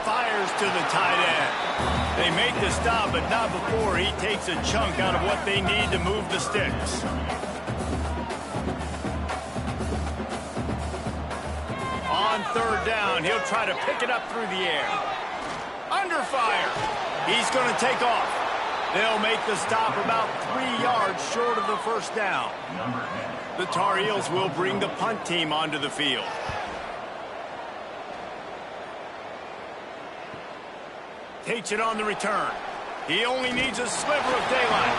Fires to the tight end. They make the stop, but not before he takes a chunk out of what they need to move the sticks. On 3rd down, he'll try to pick it up through the air. Under fire. He's going to take off. They'll make the stop about 3 yards short of the 1st down. The Tar Heels will bring the punt team onto the field. takes it on the return. He only needs a sliver of daylight.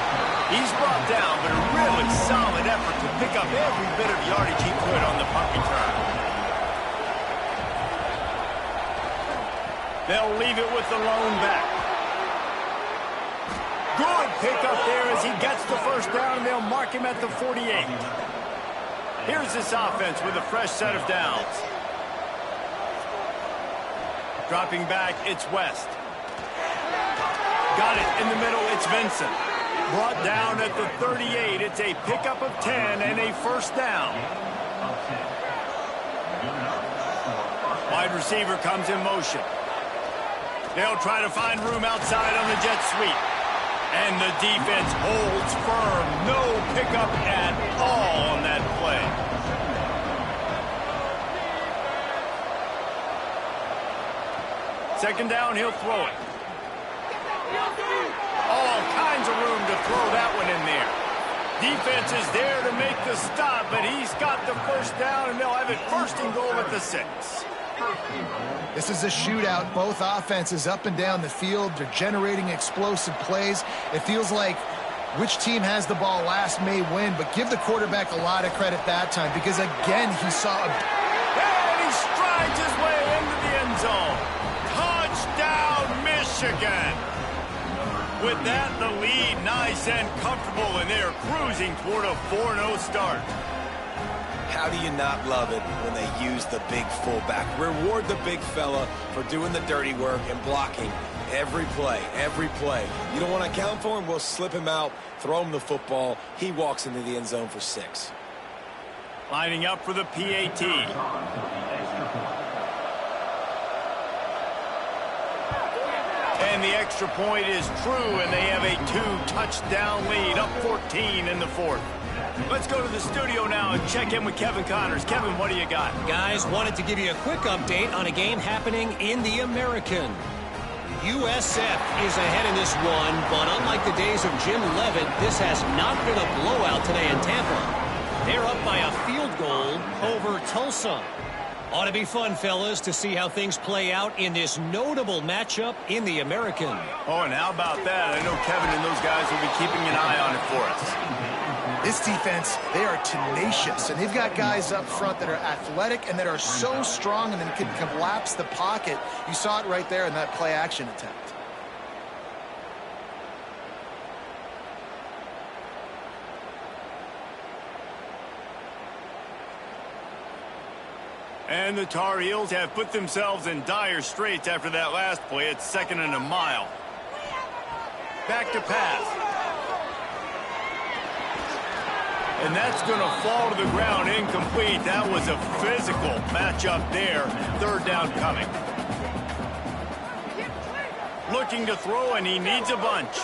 He's brought down, but a really solid effort to pick up every bit of yardage he could on the punt return. They'll leave it with the lone back. Good pickup there as he gets the first down, and they'll mark him at the 48. Here's this offense with a fresh set of downs. Dropping back, it's West. Got it in the middle, it's Vincent. Brought down at the 38. It's a pickup of 10 and a first down. Wide receiver comes in motion. They'll try to find room outside on the jet sweep. And the defense holds firm. No pickup at all on that play. Second down, he'll throw it. All kinds of room to throw that one in there. Defense is there to make the stop, but he's got the first down, and they'll have it first and goal at the 6. This is a shootout. Both offenses up and down the field. They're generating explosive plays. It feels like which team has the ball last may win, but give the quarterback a lot of credit that time because, again, he saw a... And he strides his way into the end zone. Touchdown, Michigan. With that, the lead nice and comfortable, and they're cruising toward a 4-0 start. How do you not love it when they use the big fullback? Reward the big fella for doing the dirty work and blocking every play, every play. You don't want to account for him? We'll slip him out, throw him the football. He walks into the end zone for 6. Lining up for the PAT. And the extra point is true, and they have a 2-touchdown lead, up 14 in the 4th. Let's go to the studio now and check in with Kevin Connors. Kevin, what do you got? Guys, wanted to give you a quick update on a game happening in the American. USF is ahead in this one, but unlike the days of Jim Leavitt, this has not been a blowout today in Tampa. They're up by a field goal over Tulsa. Ought to be fun, fellas, to see how things play out in this notable matchup in the American. Oh, and how about that? I know Kevin and those guys will be keeping an eye on it for us. This defense, they are tenacious, and they've got guys up front that are athletic and that are so strong and then can collapse the pocket. You saw it right there in that play-action attempt. And the Tar Heels have put themselves in dire straits after that last play. It's 2nd and a mile. Back to pass. And that's going to fall to the ground incomplete. That was a physical matchup there. 3rd down coming. Looking to throw, and he needs a bunch.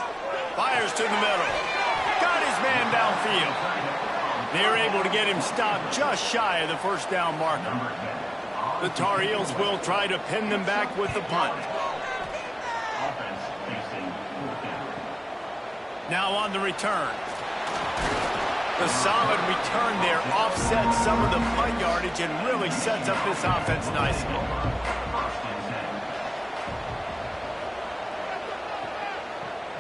Fires to the middle. Got his man downfield. They're able to get him stopped just shy of the first down marker. The Tar Heels will try to pin them back with the punt. Now on the return. The solid return there offsets some of the punt yardage and really sets up this offense nicely.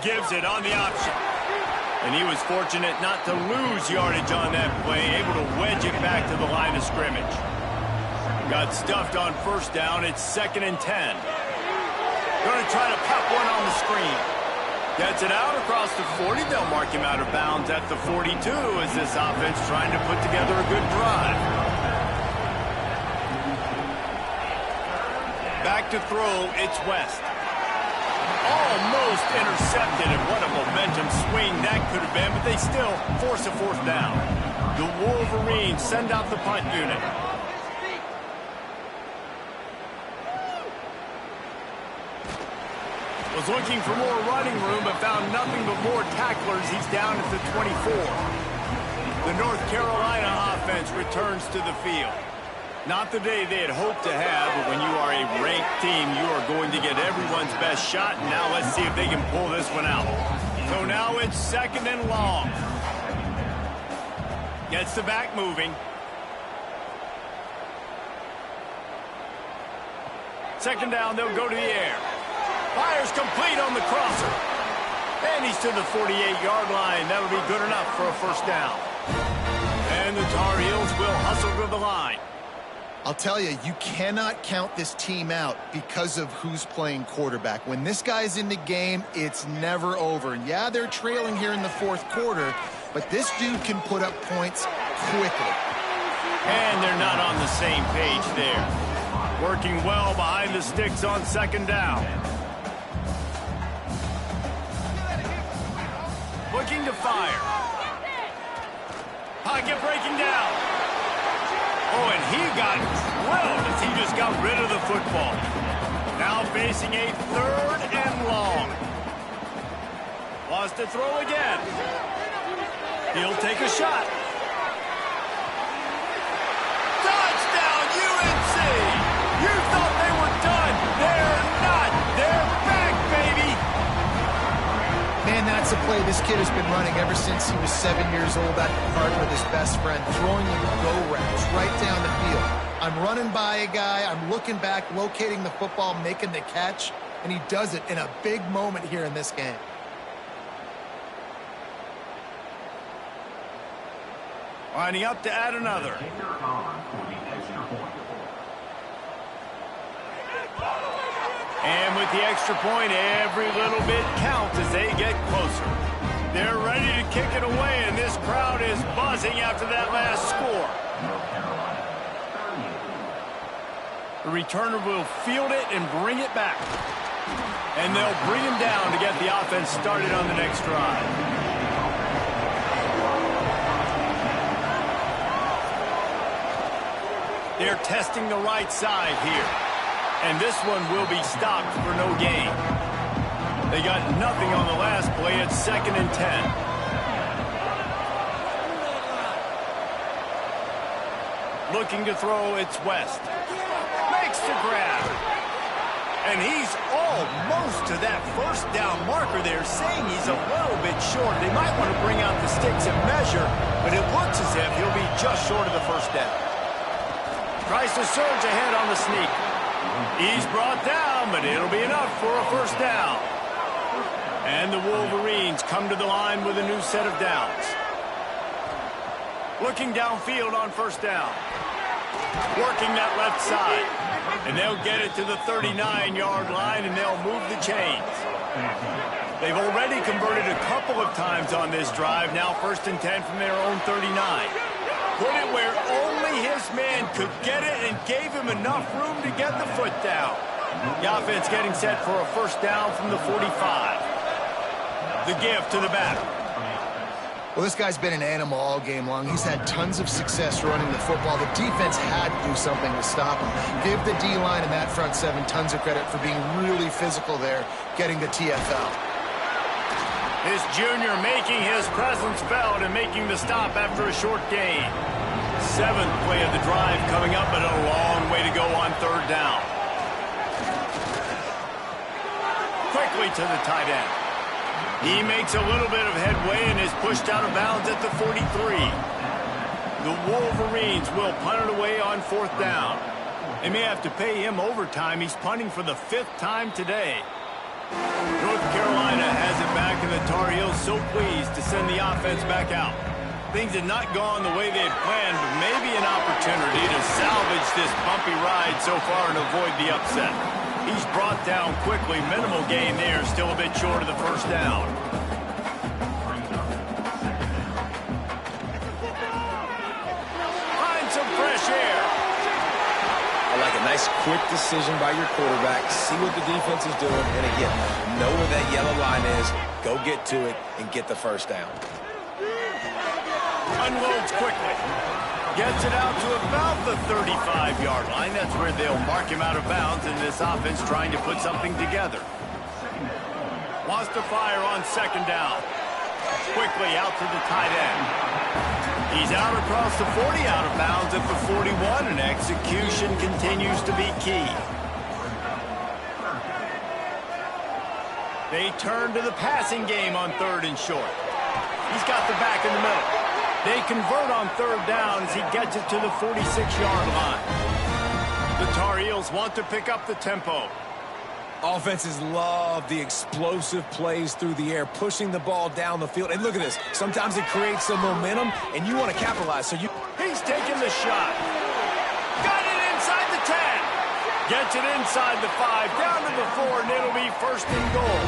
Gives it on the option. And he was fortunate not to lose yardage on that play, able to wedge it back to the line of scrimmage. Got stuffed on first down. It's 2nd and 10. Going to try to pop one on the screen. Gets it out across the 40. They'll mark him out of bounds at the 42 as this offense trying to put together a good drive. Back to throw, it's West. Almost intercepted, and what a momentum swing that could have been, but they still force a 4th down. The Wolverines send out the punt unit. Was looking for more running room, but found nothing but more tacklers. He's down at the 24. The North Carolina offense returns to the field. Not the day they had hoped to have, but when you are a ranked team, you are going to get everyone's best shot. And now let's see if they can pull this one out. So now it's 2nd and long. Gets the back moving. 2nd down, they'll go to the air. Fires complete on the crosser. And he's to the 48-yard line. That'll be good enough for a first down. And the Tar Heels will hustle to the line. I'll tell you, you cannot count this team out because of who's playing quarterback. When this guy's in the game, it's never over. And yeah, they're trailing here in the fourth quarter, but this dude can put up points quickly. And they're not on the same page there. Working well behind the sticks on second down. Looking to fire. Pocket breaking down. Oh, and he got drilled as he just got rid of the football. Now facing a third and long. Wants to throw again. He'll take a shot. Touchdown, UNC! You thought they were done. They're not. They're back, baby. Man, that's a play this kid has been running ever since he was 7 years old at the park with his best friend, throwing him go routes right down the field. I'm running by a guy, I'm looking back, locating the football, making the catch, and he does it in a big moment here in this game. Lining up to add another. And with the extra point, every little bit counts as they get closer. They're ready to kick it away, and this crowd is buzzing after that last score. The returner will field it and bring it back. And they'll bring him down to get the offense started on the next drive. They're testing the right side here. And this one will be stopped for no gain. They got nothing on the last play. It's 2nd and 10. Looking to throw, it's West. Makes the grab. And he's almost to that first down marker there, saying he's a little bit short. They might want to bring out the sticks and measure, but it looks as if he'll be just short of the first down. Tries to surge ahead on the sneak. He's brought down, but it'll be enough for a first down. And the Wolverines come to the line with a new set of downs. Looking downfield on first down. Working that left side. And they'll get it to the 39-yard line, and they'll move the chains. They've already converted a couple of times on this drive. Now 1st and 10 from their own 39. Put it where only his man could get it and gave him enough room to get the foot down. The offense getting set for a first down from the 45. The give to the back. Well, this guy's been an animal all game long. He's had tons of success running the football. The defense had to do something to stop him. Give the D-line and that front seven tons of credit for being really physical there, getting the TFL. This junior making his presence felt and making the stop after a short gain. 7th play of the drive coming up, but a long way to go on 3rd down. Quickly to the tight end. He makes a little bit of headway and is pushed out of bounds at the 43. The Wolverines will punt it away on 4th down. They may have to pay him overtime. He's punting for the 5th time today. North Carolina has it back, and the Tar Heels so pleased to send the offense back out. Things had not gone the way they had planned, but maybe an opportunity to salvage this bumpy ride so far and avoid the upset. He's brought down quickly. Minimal gain there, still a bit short of the first down. Find some fresh air. I like a nice quick decision by your quarterback. See what the defense is doing, and again, know where that yellow line is. Go get to it and get the first down. Unloads quickly. Gets it out to about the 35-yard line. That's where they'll mark him out of bounds, and this offense trying to put something together. Wants to fire on 2nd down. Quickly out to the tight end. He's out across the 40, out of bounds at the 41, and execution continues to be key. They turn to the passing game on 3rd and short. He's got the back in the middle. They convert on 3rd down as he gets it to the 46-yard line. The Tar Heels want to pick up the tempo. Offenses love the explosive plays through the air, pushing the ball down the field. And look at this. Sometimes it creates some momentum, and you want to capitalize. So He's taking the shot. Got it inside the 10. Gets it inside the 5, down to the 4, and it'll be first and goal.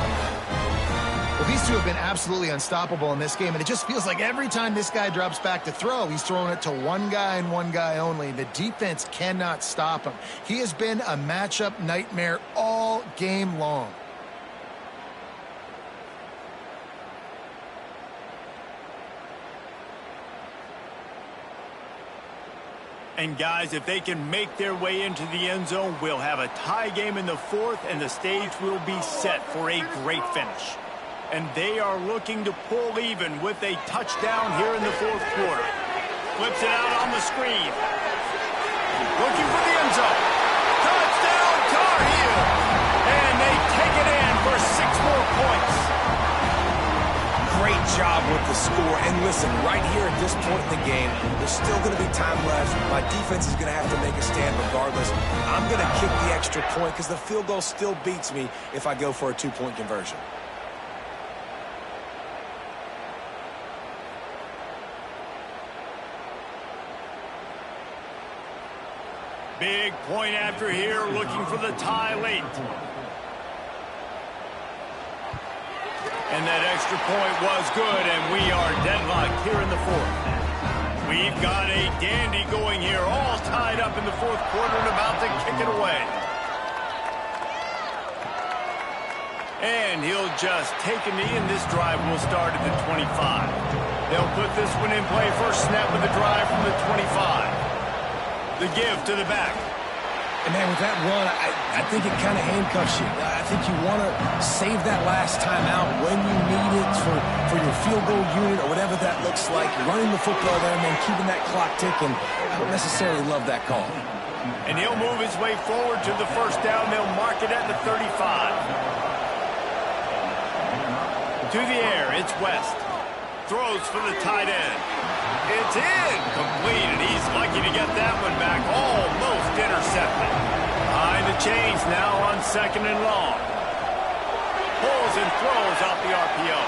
Well, these two have been absolutely unstoppable in this game, and it just feels like every time this guy drops back to throw, he's throwing it to one guy and one guy only. The defense cannot stop him. He has been a matchup nightmare all game long. And guys, if they can make their way into the end zone, we'll have a tie game in the 4th, and the stage will be set for a great finish. And they are looking to pull even with a touchdown here in the 4th quarter. Flips it out on the screen. Looking for the end zone. Touchdown, Tar Heel! And they take it in for 6 more points. great job with the score. And listen, right here at this point in the game, there's still going to be time left. My defense is going to have to make a stand regardless. I'm going to kick the extra point because the field goal still beats me if I go for a 2-point conversion. Big point after here, looking for the tie late. And that extra point was good, and we are deadlocked here in the 4th. We've got a dandy going here, all tied up in the 4th quarter and about to kick it away. And he'll just take a knee, and this drive will start at the 25. They'll put this one in play, first snap of the drive from the 25. The give to the back. And, man, with that run, I think it kind of handcuffs you. I think you want to save that last time out when you need it for your field goal unit or whatever that looks like. Running the football there, man, keeping that clock ticking. I don't necessarily love that call. And he'll move his way forward to the first down. They'll mark it at the 35. To the air, it's West. Throws for the tight end. It's incomplete, and he's lucky to get that one back. Almost intercepted. Behind the chains now on 2nd and long. Pulls and throws out the RPO.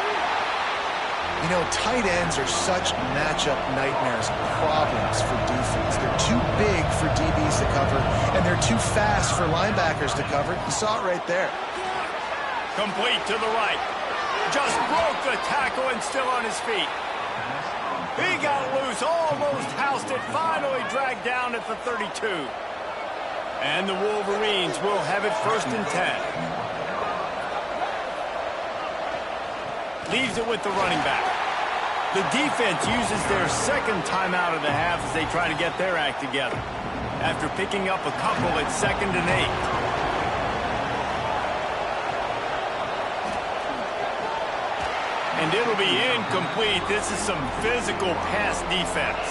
You know, tight ends are such matchup nightmares and problems for defense. They're too big for DBs to cover, and they're too fast for linebackers to cover. You saw it right there. Complete to the right. Just broke the tackle and still on his feet. He got loose, almost housed it, finally dragged down at the 32. And the Wolverines will have it 1st and 10. Leaves it with the running back. The defense uses their 2nd timeout of the half as they try to get their act together. After picking up a couple at 2nd and 8. And it'll be incomplete. This is some physical pass defense.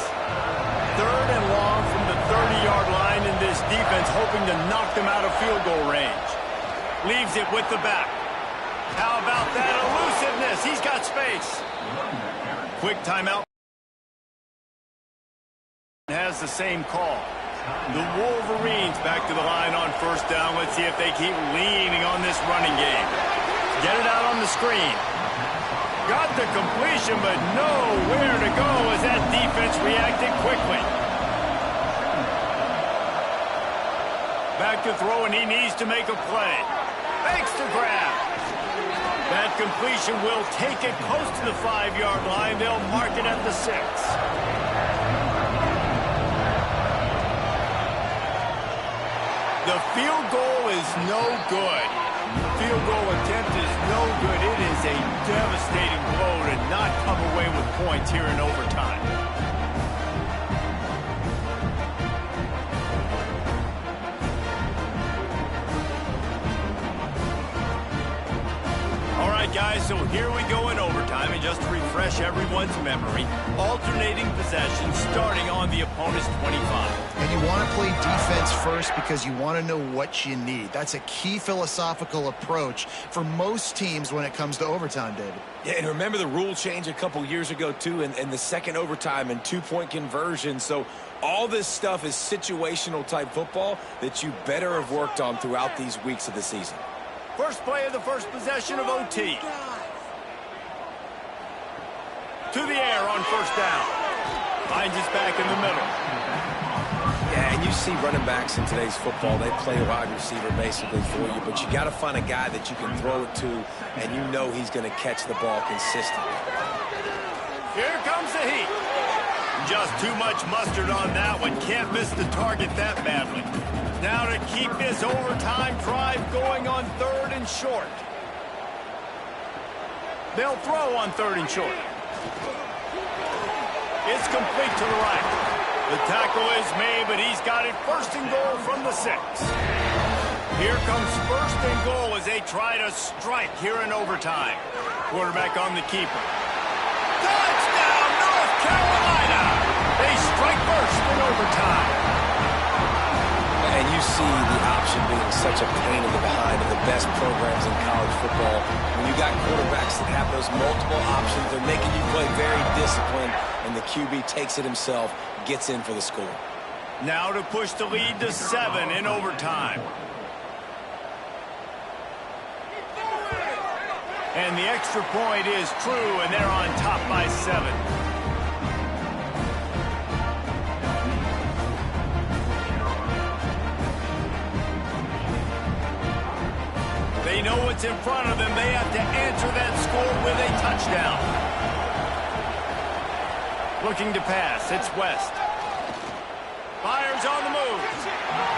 3rd and long from the 30-yard line, and this defense hoping to knock them out of field goal range. Leaves it with the back. How about that elusiveness? He's got space. Quick timeout. Has the same call. The Wolverines back to the line on 1st down. Let's see if they keep leaning on this running game. Get it out on the screen. Got the completion, but nowhere to go as that defense reacted quickly. Back to throw, and he needs to make a play. Makes the grab. That completion will take it close to the 5-yard line. They'll mark it at the 6. The field goal is no good. Field goal attempt is no good. It is a devastating blow to not come away with points here in overtime. All right, guys, so here we go in overtime, and just to refresh everyone's memory, alternating possession starting on the opponent's 25. And you want to play defense first because you want to know what you need. That's a key philosophical approach for most teams when it comes to overtime, David. Yeah, and remember the rule change a couple years ago, too, and the 2nd overtime and 2-point conversion. So all this stuff is situational type football that you better have worked on throughout these weeks of the season. First play of the first possession of OT. To the air on first down. Finds his back in the middle. Yeah, and you see running backs in today's football, they play wide receiver basically for you, but you got to find a guy that you can throw it to, and you know he's going to catch the ball consistently. Here comes the heat. Just too much mustard on that one. Can't miss the target that badly. Now to keep this overtime drive going on 3rd and short. They'll throw on 3rd and short. It's complete to the right. The tackle is made, but he's got it 1st and goal from the 6. Here comes 1st and goal as they try to strike here in overtime. Quarterback on the keeper. Touchdown, North Carolina! They strike 1st in overtime. And you see the option being such a pain in the behind of the best programs in college football. When you got quarterbacks that have those multiple options, they're making you play very disciplined, and the QB takes it himself, gets in for the score. Now to push the lead to 7 in overtime. And the extra point is true, and they're on top by 7. They know what's in front of them. They have to answer that score with a touchdown. Looking to pass. It's West. Fires on the move.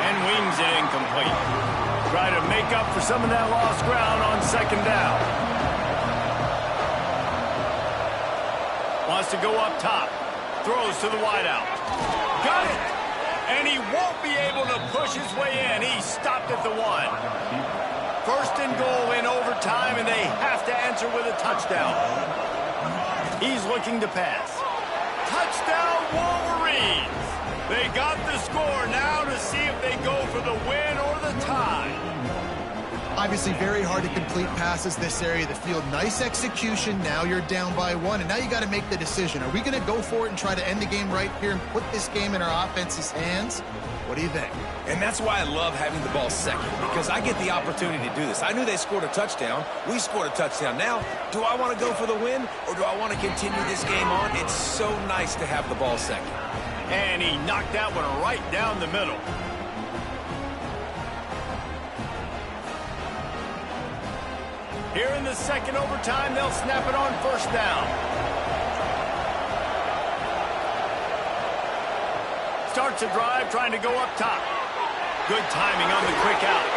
And wings it incomplete. Try to make up for some of that lost ground on 2nd down. Wants to go up top. Throws to the wideout. Got it! And he won't be able to push his way in. He stopped at the 1. 1st and goal in overtime, and they have to answer with a touchdown. He's looking to pass. Touchdown, Wolverines! They got the score now to see if they go for the win or the tie. Obviously very hard to complete passes this area of the field. Nice execution. Now you're down by 1, and now you got to make the decision. Are we going to go for it and try to end the game right here and put this game in our offense's hands? What do you think? And that's why I love having the ball second, because I get the opportunity to do this. I knew they scored a touchdown. We scored a touchdown. Now, do I want to go for the win, or do I want to continue this game on? It's so nice to have the ball second. And he knocked that one right down the middle. Here in the 2nd overtime, they'll snap it on 1st down. Starts a drive, trying to go up top. Good timing on the quick out.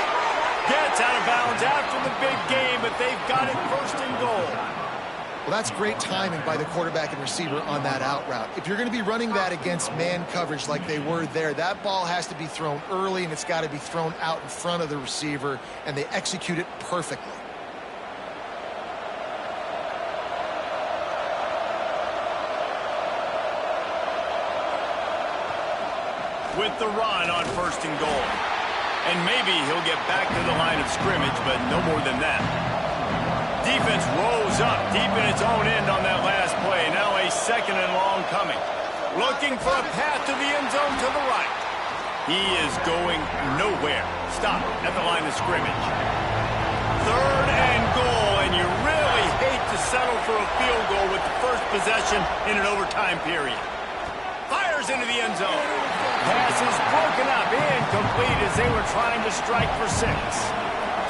Gets out of bounds after the big game, but they've got it 1st and goal. Well, that's great timing by the quarterback and receiver on that out route. If you're going to be running that against man coverage like they were there, that ball has to be thrown early, and it's got to be thrown out in front of the receiver, and they execute it perfectly. With the run on 1st and goal. And maybe he'll get back to the line of scrimmage, but no more than that. Defense rolls up deep in its own end on that last play. Now a 2nd and long coming. Looking for a path to the end zone to the right. He is going nowhere. Stop at the line of scrimmage. 3rd and goal, and you really hate to settle for a field goal with the first possession in an overtime period. Fires into the end zone. Pass is broken up, incomplete as they were trying to strike for 6.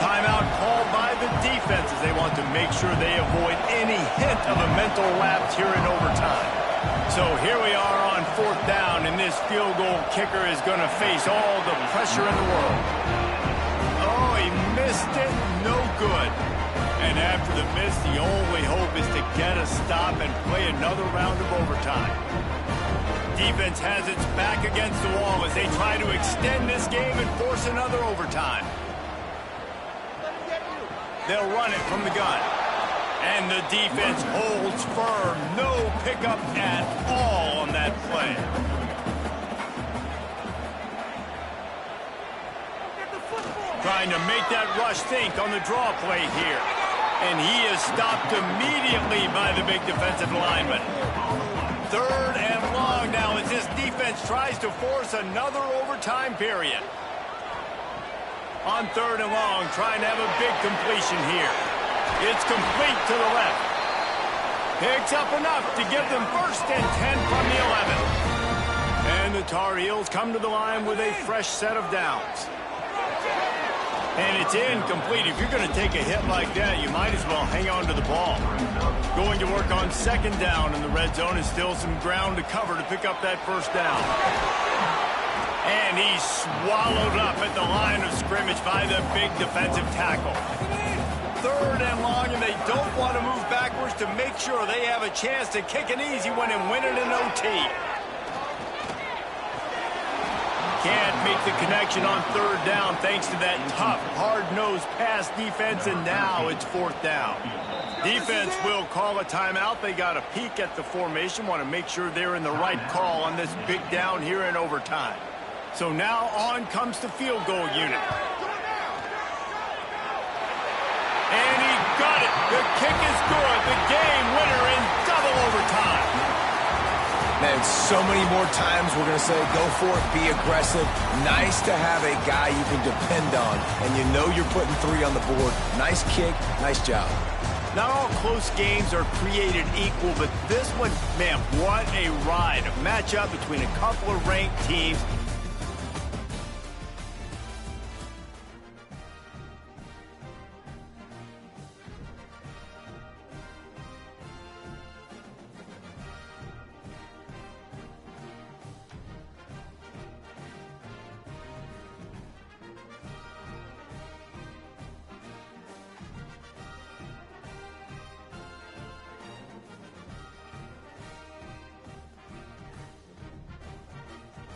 Timeout called by the defense as they want to make sure they avoid any hint of a mental lapse here in overtime. So here we are on 4th down, and this field goal kicker is going to face all the pressure in the world. Oh, he missed it. No good. And after the miss, the only hope is to get a stop and play another round of overtime. Defense has its back against the wall as they try to extend this game and force another overtime. They'll run it from the gun. And the defense holds firm. No pickup at all on that play. Trying to make that rush think on the draw play here. And he is stopped immediately by the big defensive lineman. 3rd and long now as this defense tries to force another overtime period. On 3rd and long, trying to have a big completion here. It's complete to the left. Picks up enough to give them 1st and 10 from the 11. And the Tar Heels come to the line with a fresh set of downs. And it's incomplete. If you're going to take a hit like that, you might as well hang on to the ball. Going to work on 2nd down in the red zone, is still some ground to cover to pick up that 1st down. And he's swallowed up at the line of scrimmage by the big defensive tackle. 3rd and long, and they don't want to move backwards to make sure they have a chance to kick an easy one and win it in OT. Can't make the connection on 3rd down thanks to that tough, hard-nosed pass defense, and now it's 4th down. Defense will call a timeout. They got a peek at the formation, want to make sure they're in the right call on this big down here in overtime. So now on comes the field goal unit. And he got it. The kick is good. The game winner in double overtime. Man, so many more times we're going to say, go for it, be aggressive. Nice to have a guy you can depend on, and you know you're putting 3 on the board. Nice kick, nice job. Not all close games are created equal, but this one, man, what a ride. A matchup between a couple of ranked teams.